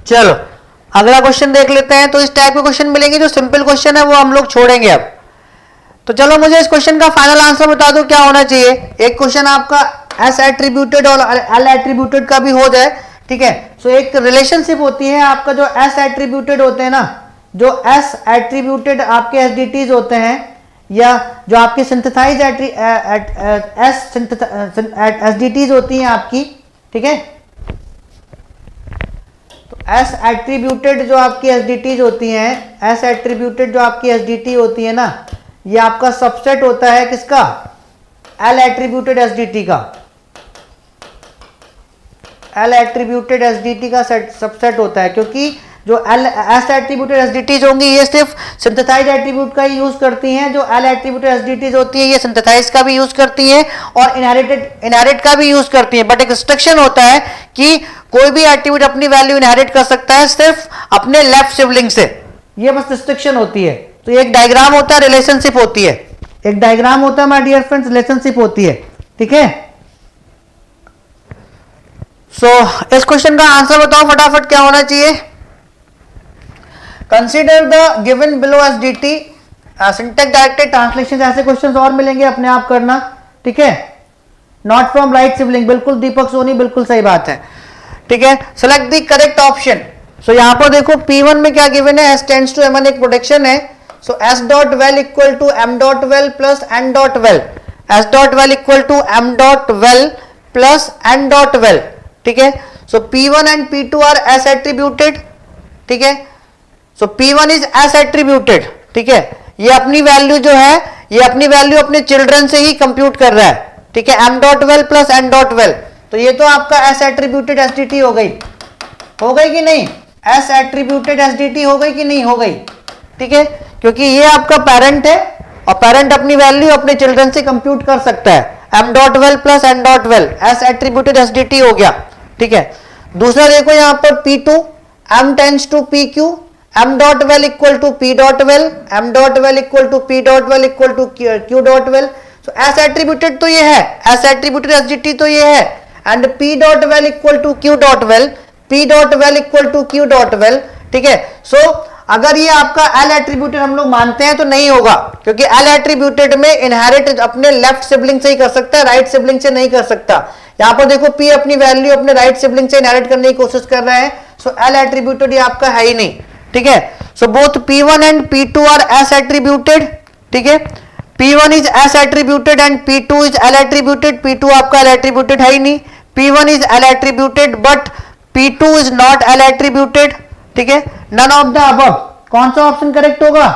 S1: चलो अगला क्वेश्चन देख लेते हैं। तो इस टाइप के क्वेश्चन मिलेंगे, जो सिंपल क्वेश्चन है वो हम लोग छोड़ेंगे अब। तो चलो मुझे इस क्वेश्चन का फाइनल आंसर बता दो क्या होना चाहिए। एक क्वेश्चन आपका एस एट्रीब्यूटेड और एल एट्रीब्यूटेड का भी हो जाए। ठीक है, सो एक रिलेशनशिप होती है आपका, जो एस एट्रीब्यूटेड होते हैं ना, जो एस एट्रीब्यूटेड आपके एसडीटीज होते हैं, या जो आपके सिंथेसाइज एसडीटीज होती हैं आपकी। ठीक है, एस एट्रीब्यूटेड जो आपकी एसडीटीज होती हैं, एस एट्रीब्यूटेड जो आपकी एसडीटी होती है ना, ये आपका सबसेट होता है किसका, एल एट्रीब्यूटेड एसडीटी का। एल एट्रीब्यूटेड एसडीटी का सबसेट होता है, क्योंकि जो एल एस एट्रीब्यूटेड एसडीटीज होंगी ये सिर्फ सिंथेसाइज एट्रीब्यूट का ही यूज करती हैं। जो एल एट्रीब्यूटेड एसडीटीज होती है ये सिंथेसाइज का भी यूज करती हैं और इनहेरिट का भी यूज करती हैं। बट एक रिस्ट्रिक्शन होता है कि कोई भी एट्रीब्यूट अपनी वैल्यू इनहेरिट कर सकता है सिर्फ अपने लेफ्ट सिबलिंग से, ये बस रिस्ट्रिक्शन होती है। तो ये एक डायग्राम होता है, रिलेशनशिप होती है, एक डायग्राम होता है माय डियर फ्रेंड्स, रिलेशनशिप होती है। ठीक है, सो इस क्वेश्चन का आंसर बताओ फटाफट क्या होना चाहिए। Consider the given below S D T, syntax directed translation, ऐसे क्वेश्चन और मिलेंगे, अपने आप करना। ठीक है, नॉट फ्रॉम राइट सिबलिंग, बिल्कुल दीपक सोनी, बिल्कुल सही बात है। ठीक है, सेलेक्ट द करेक्ट ऑप्शन। सो यहां पर देखो P1 में क्या गिवन है, S टेंड्स टू M1 एक प्रोटेक्शन है। So S dot val equal to M dot val plus N dot val, S dot val equal to M dot val plus N dot val. ठीक है, so P1 and P2 are S attributed. ठीक है, so P1 is S attributed. ठीक है, ये अपनी value जो है, ये अपनी वैल्यू अपने चिल्ड्रन से ही कंप्यूट कर रहा है। ठीक है, M dot val plus N dot well, तो ये तो आपका एस एट्रीब्यूटेड एसडीटी हो गई कि नहीं, एस एट्रीब्यूटेड एसडीटी हो गई कि नहीं हो गई। ठीक है, क्योंकि ये आपका पेरेंट है और पेरेंट अपनी वैल्यू अपने चिल्ड्रन से कंप्यूट कर सकता है। M dot val plus N dot val, S attributed SDT हो गया। ठीक है, दूसरा देखो यहाँ पर P2, M tends to PQ, M dot val equal to P dot val, M dot val equal to P dot val equal to Q dot val. So S attributed तो ये है, एस एट्रीब्यूटेड एसडीटी तो ये है, and P dot val equal to Q dot val, P dot val equal to Q dot val. ठीक है, सो अगर ये आपका L एट्रीब्यूटेड हम लोग मानते हैं तो नहीं होगा, क्योंकि L एट्रीब्यूटेड में इनहेरिट अपने लेफ्ट सिबलिंग से ही कर सकता है, राइट सिबलिंग से नहीं कर सकता। यहां पर देखो P अपनी वैल्यू अपने राइट सिबलिंग से इनहेरिट करने की कोशिश कर रहा है, सो L एट्रीब्यूटेड ये आपका है ही नहीं। ठीक है, so both P1 and P2 are S attributed. ठीक है, P1 is S attributed and P2 is L attributed. P2 आपका L एट्रीब्यूटेड है ही नहीं। P1 is L attributed but P2 is not L attributed। ठीक है, none of the above, कौन सा option correct होगा।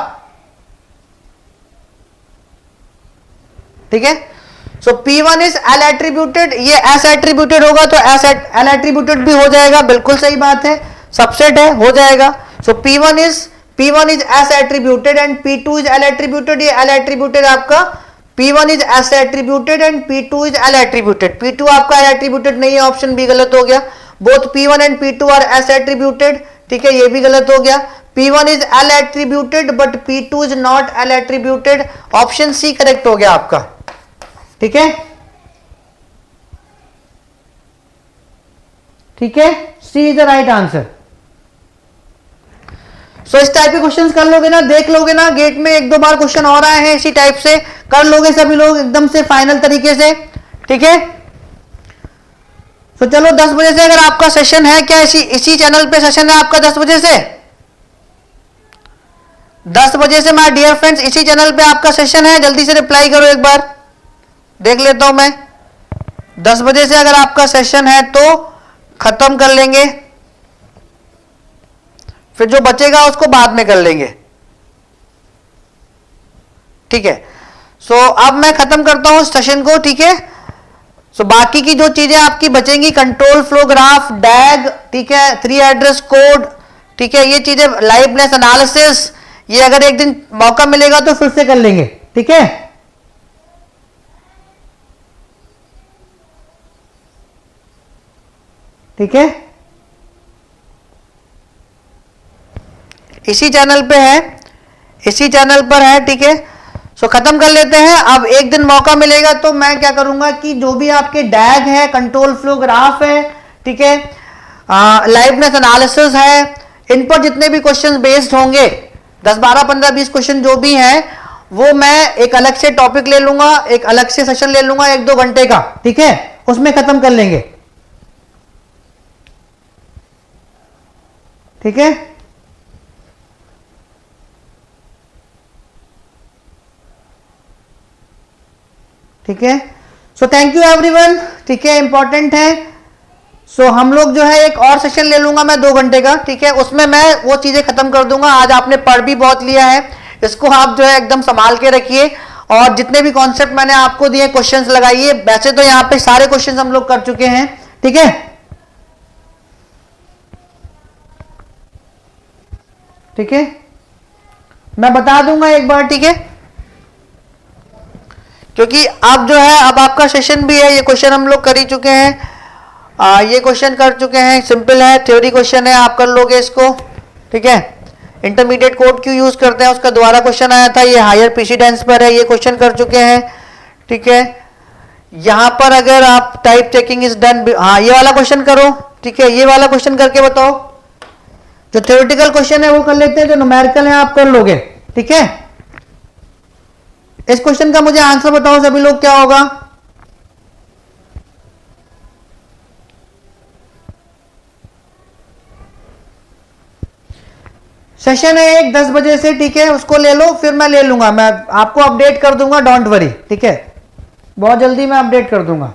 S1: ठीक है, so P1 is L attributed, ये S attributed होगा तो L attributed भी हो जाएगा, बिल्कुल सही बात है, सबसेट है, हो जाएगा। सो P1 is S attributed and P2 is L attributed, ये L attributed आपका P1 is S attributed and P2 is L attributed। P2 आपका L attributed नहीं है, ऑप्शन बी गलत हो गया। Both P1 and P2 are S attributed। ठीक है, ये भी गलत हो गया। P1 is L attributed but P2 is not L attributed. Option C correct हो गया आपका, ठीक है, ठीक है, C is the right answer. So इस टाइप के क्वेश्चंस कर लोगे ना, देख लोगे ना, गेट में एक दो बार क्वेश्चन और आए हैं इसी टाइप से, कर लोगे सभी लोग एकदम से फाइनल तरीके से, ठीक है। तो चलो 10 बजे से अगर आपका सेशन है, क्या इसी चैनल पे सेशन है आपका 10 बजे से? 10 बजे से माय डियर फ्रेंड्स इसी चैनल पे आपका सेशन है, जल्दी से रिप्लाई करो, एक बार देख लेता हूं मैं। 10 बजे से अगर आपका सेशन है तो खत्म कर लेंगे, फिर जो बचेगा उसको बाद में कर लेंगे, ठीक है। सो अब मैं खत्म करता हूं सेशन को, ठीक है। सो बाकी की जो चीजें आपकी बचेंगी, कंट्रोल फ्लो ग्राफ, डैग, ठीक है, 3 एड्रेस कोड, ठीक है, ये चीजें, लाइवनेस एनालिसिस, ये अगर एक दिन मौका मिलेगा तो फिर से कर लेंगे, ठीक है। ठीक है, इसी चैनल पे है, इसी चैनल पर है, ठीक है। सो खत्म कर लेते हैं। अब एक दिन मौका मिलेगा तो मैं क्या करूंगा कि जो भी आपके डैग है, कंट्रोल फ्लो ग्राफ है, ठीक है, लाइवनेस एनालिसिस है, इन पर जितने भी क्वेश्चंस बेस्ड होंगे, 10, 12, 15, 20 क्वेश्चन जो भी हैं, वो मैं एक अलग से टॉपिक ले लूंगा, एक अलग से सेशन ले लूंगा 1-2 घंटे का, ठीक है, उसमें खत्म कर लेंगे, ठीक है। ठीक है, सो थैंक यू एवरीवन, ठीक है, इंपॉर्टेंट है। सो हम लोग जो है एक और सेशन ले लूंगा मैं 2 घंटे का, ठीक है, उसमें मैं वो चीजें खत्म कर दूंगा। आज आपने पढ़ भी बहुत लिया है, इसको आप जो है एकदम संभाल के रखिए, और जितने भी कॉन्सेप्ट मैंने आपको दिए क्वेश्चंस लगाइए। वैसे तो यहाँ पे सारे क्वेश्चंस हम लोग कर चुके हैं, ठीक है, ठीक है, मैं बता दूंगा एक बार, ठीक है, क्योंकि अब जो है अब आपका सेशन भी है, ये क्वेश्चन हम लोग कर ही चुके हैं, ये क्वेश्चन कर चुके हैं, सिंपल है, थ्योरी क्वेश्चन है, आप कर लोगे इसको, ठीक है। इंटरमीडिएट कोड क्यों यूज करते हैं उसका दोबारा क्वेश्चन आया था, ये हायर प्रेसिडेंस पर है, ये क्वेश्चन कर चुके हैं, ठीक है। यहां पर अगर आप टाइप चेकिंग इज डन, हाँ ये वाला क्वेश्चन करो, ठीक है, ये वाला क्वेश्चन करके बताओ। जो थ्योरेटिकल क्वेश्चन है वो कर लेते हैं, जो न्यूमेरिकल है आप कर लोगे, ठीक है। इस क्वेश्चन का मुझे आंसर बताओ सभी लोग, क्या होगा? सेशन है एक 10 बजे से, ठीक है, उसको ले लो, फिर मैं ले लूंगा, मैं आपको अपडेट कर दूंगा, डोंट वरी, ठीक है, बहुत जल्दी मैं अपडेट कर दूंगा।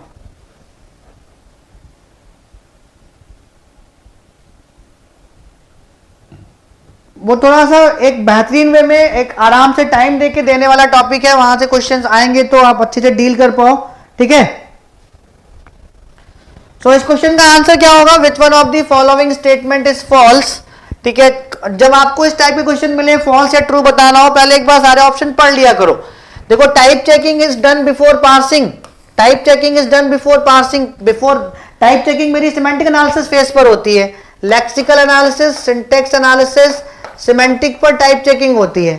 S1: वो थोड़ा सा एक बेहतरीन वे में एक आराम से टाइम देके देने वाला टॉपिक है, वहां से क्वेश्चंस आएंगे तो आप अच्छे से डील कर पाओ, ठीक है। सो इस क्वेश्चन का आंसर क्या होगा? Which one of the following statement is false, ठीक है। जब आपको इस टाइप के क्वेश्चन मिले, फॉल्स या ट्रू बताना हो, पहले एक बार सारे ऑप्शन पढ़ लिया करो। देखो, type checking is done before parsing, type checking is done before parsing, before type checking मेरी सिमेंटिक एनालिसिस फेज पर होती है, lexical analysis, syntax analysis, semantic पर टाइप चेकिंग होती है,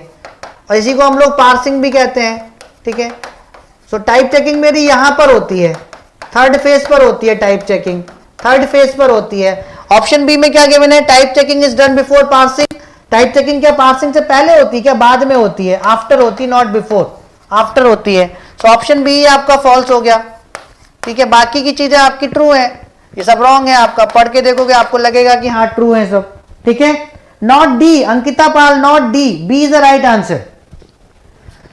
S1: और इसी को हम लोग पार्सिंग भी कहते हैं, ठीक है। सो टाइप चेकिंग मेरी यहां पर होती है, थर्ड फेज पर होती है, टाइप चेकिंग थर्ड फेज पर होती है। ऑप्शन बी में क्या गिवन है? Type checking is done before parsing. Type checking क्या पार्सिंग से पहले होती है क्या बाद में होती है? आफ्टर होती है, नॉट बिफोर, आफ्टर होती है। सो ऑप्शन बी आपका फॉल्स हो गया, ठीक है। बाकी की चीजें आपकी ट्रू है, ये सब रॉन्ग है आपका। पढ़ के देखोगे आपको लगेगा कि हाँ ट्रू है सब, ठीक है। Not D, Ankita Pal, not D, B is the right answer.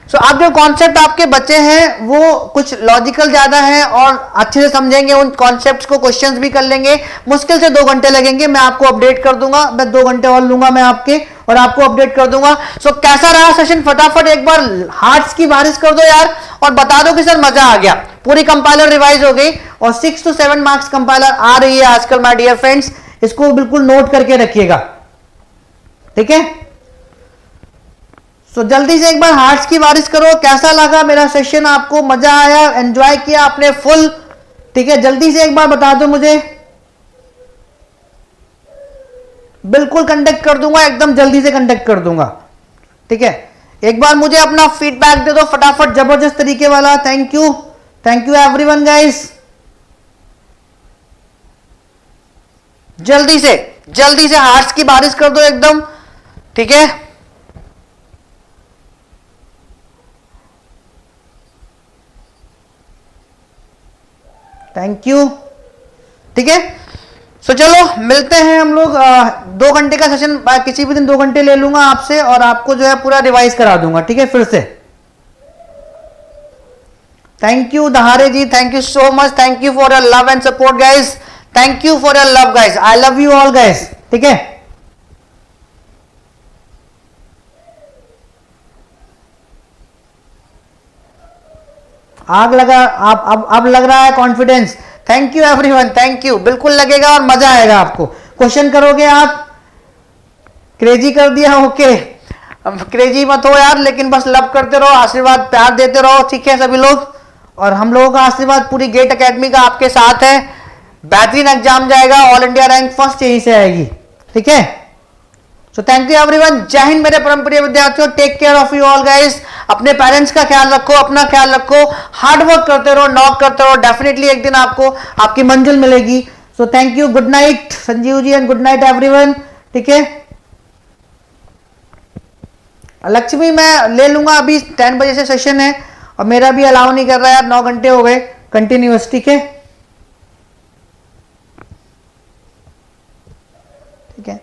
S1: So अब जो कॉन्सेप्ट आपके बचे हैं वो कुछ लॉजिकल ज्यादा है, और अच्छे से समझेंगे उन कॉन्सेप्ट्स को, क्वेश्चंस भी कर लेंगे। मुश्किल से 2 घंटे लगेंगे, मैं आपको अपडेट कर दूंगा, मैं 2 घंटे और लूंगा मैं आपके, और आपको अपडेट कर दूंगा। सो कैसा रहा सेशन? फटाफट एक बार हार्ट्स की बारिश कर दो यार, और बता दो कि सर मजा आ गया। पूरी कंपाइलर रिवाइज हो गई, और 6 to 7 मार्क्स कंपाइलर आ रही है आजकल माय डियर फ्रेंड्स, इसको बिल्कुल नोट करके रखिएगा, ठीक है। तो जल्दी से एक बार हार्ट्स की बारिश करो। कैसा लगा मेरा सेशन? आपको मजा आया, एंजॉय किया आपने फुल, ठीक है। जल्दी से एक बार बता दो मुझे, बिल्कुल कंडक्ट कर दूंगा, एकदम जल्दी से कंडक्ट कर दूंगा, ठीक है। एक बार मुझे अपना फीडबैक दे दो फटाफट, जबरदस्त तरीके वाला। थैंक यू एवरीवन गाइस, जल्दी से हार्ट्स की बारिश कर दो एकदम, ठीक है। थैंक यू, ठीक है। सो चलो मिलते हैं हम लोग। 2 घंटे का सेशन किसी भी दिन 2 घंटे ले लूंगा आपसे और आपको जो है पूरा रिवाइज करा दूंगा, ठीक है, फिर से। Thank you Dahare ji, thank you so much, thank you for your love and support guys, thank you for your love guys, I love you all guys, ठीक है। आग लगा, आप अब लग रहा है confidence. Thank you everyone, thank you, बिल्कुल लगेगा और मजा आएगा आपको। क्वेश्चन करोगे आप, क्रेजी कर दिया, ओके। क्रेजी मत हो यार, लेकिन बस लव करते रहो, आशीर्वाद प्यार देते रहो, ठीक है सभी लोग। और हम लोगों का आशीर्वाद पूरी गेट एकेडमी का आपके साथ है। बेहतरीन एग्जाम जाएगा, ऑल इंडिया रैंक फर्स्ट यहीं से आएगी, ठीक है। सो थैंक यू एवरीवन, जय हिंद मेरे परम प्रिय विद्यार्थियों, take care of you all guys. अपने पेरेंट्स का ख्याल रखो, अपना ख्याल रखो, हार्ड वर्क करते रहो, नॉक करते रहो, डेफिनेटली एक दिन आपको आपकी मंजिल मिलेगी। So thank you, good night Sanjeev ji and good night everyone, ठीक है। लक्ष्मी मैं ले लूंगा, अभी 10 बजे से सेशन है और मेरा भी अलाउ नहीं कर रहा है यार, 9 घंटे हो गए कंटिन्यूअस, ठीक है, ठीक है।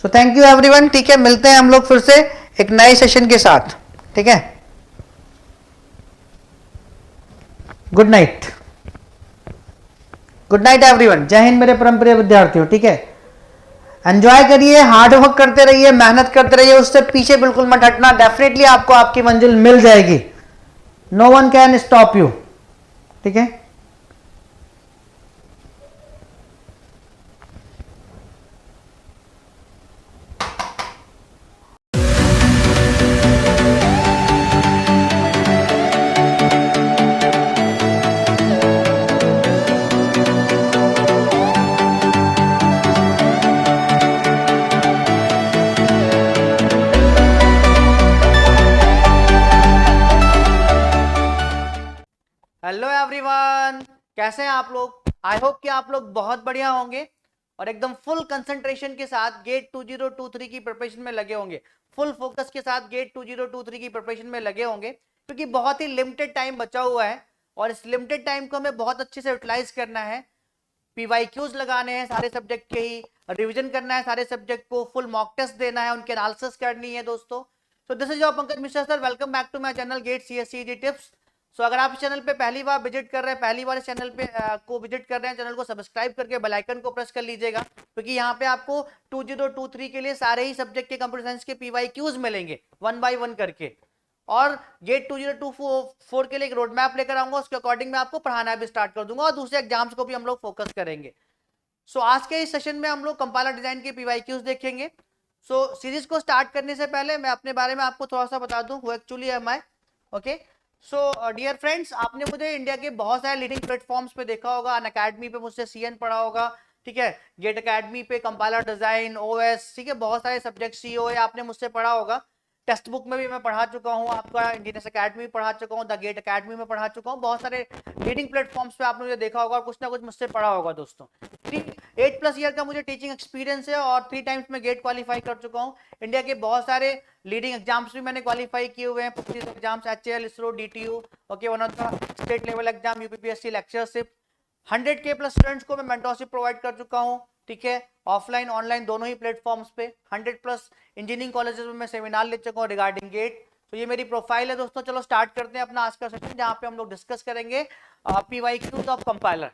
S1: सो थैंक यू एवरीवन, ठीक है, मिलते हैं हम लोग फिर से एक नए सेशन के साथ, ठीक है। Good night, good night everyone, जय हिंद मेरे परम प्रिय विद्यार्थियों, ठीक है। एंजॉय करिए, हार्ड वर्क करते रहिए, मेहनत करते रहिए, उससे पीछे बिल्कुल मत हटना, डेफिनेटली आपको आपकी मंजिल मिल जाएगी। No one can stop you, ठीक है। हेलो एवरीवन, कैसे हैं आप लोग? आई होप कि आप लोग बहुत बढ़िया होंगे और एकदम फुल कंसंट्रेशन के साथ गेट 2023 की प्रिपरेशन में लगे होंगे, फुल फोकस के साथ गेट 2023 की प्रिपरेशन में लगे होंगे, क्योंकि बहुत ही लिमिटेड टाइम बचा हुआ है और इस लिमिटेड टाइम को हमें बहुत अच्छे से यूटिलाइज करना है। पीवाईक्यूज लगाने हैं सारे सब्जेक्ट के ही, रिविजन करना है सारे सब्जेक्ट को, फुल मॉक टेस्ट देना है, उनके एनालिसिस करनी है दोस्तों। So this is your Pankaj Mishra sir, welcome back to my channel get CSCG tips. So अगर आप इस चैनल पे पहली बार विजिट कर रहे हैं, पहली बार इस चैनल पे को विजिट कर रहे हैं, चैनल को सब्सक्राइब करके बेल आइकन को प्रेस कर लीजिएगा, क्योंकि यहाँ पे आपको 2023 के लिए सारे ही सब्जेक्ट के कंप्यूटर साइंस के पीवाईक्यूज मिलेंगे 1 बाय 1 करके। और गेट 2024 के लिए एक रोड मैप लेकर आऊंगा, उसके अकॉर्डिंग मैं आपको पढ़ाना भी स्टार्ट कर दूंगा और दूसरे एग्जाम्स को भी हम लोग फोकस करेंगे। सो आज के इस सेशन में हम लोग कंपाइलर डिजाइन के पीवाईक्यूज देखेंगे। सो सीरीज को स्टार्ट करने से पहले मैं अपने बारे में आपको थोड़ा सा बता दूं, who actually am I, okay. So dear friends, आपने मुझे इंडिया के बहुत सारे लीडिंग प्लेटफॉर्म्स पे देखा होगा, अनअकैडमी पे मुझसे सीएन पढ़ा होगा, ठीक है, गेट अकेडमी पे कंपाइलर डिजाइन, ओएस, ठीक है, बहुत सारे सब्जेक्ट सीओए आपने मुझसे पढ़ा होगा। टेक्स्ट बुक में भी मैं पढ़ा चुका हूँ, आपका इंजीनियर्स अकेडमी में पढ़ा चुका हूँ, द गेट अकेडमी में पढ़ा चुका हूँ, बहुत सारे लीडिंग प्लेटफॉर्म्स पे आपने मुझे देखा होगा और कुछ ना कुछ मुझसे पढ़ा होगा दोस्तों। 8+ ईयर का मुझे टीचिंग एक्सपीरियंस है और 3 टाइम्स मैं गेट क्वालिफाई कर चुका हूँ। इंडिया के बहुत सारे लीडिंग एग्जाम्स भी मैंने क्वालिफाई किए हुए हैं, 50 exams, HAL, ISRO, DTU, okay, one of the state level exam, UPPSC lectureship, 100K+ students को मैं मेंटरशिप प्रोवाइड कर चुका हूँ, ठीक है, ऑफलाइन ऑनलाइन दोनों ही प्लेटफॉर्म्स पे। 100+ इंजीनियरिंग कॉलेजेस में मैं सेमिनार ले चुका हूँ रिगार्डिंग गेट। तो ये मेरी प्रोफाइल है दोस्तों। चलो स्टार्ट करते हैं अपना आज का सेशन, जहाँ पे हम लोग डिस्कस करेंगे पीवाईक्यूज ऑफ कंपाइलर।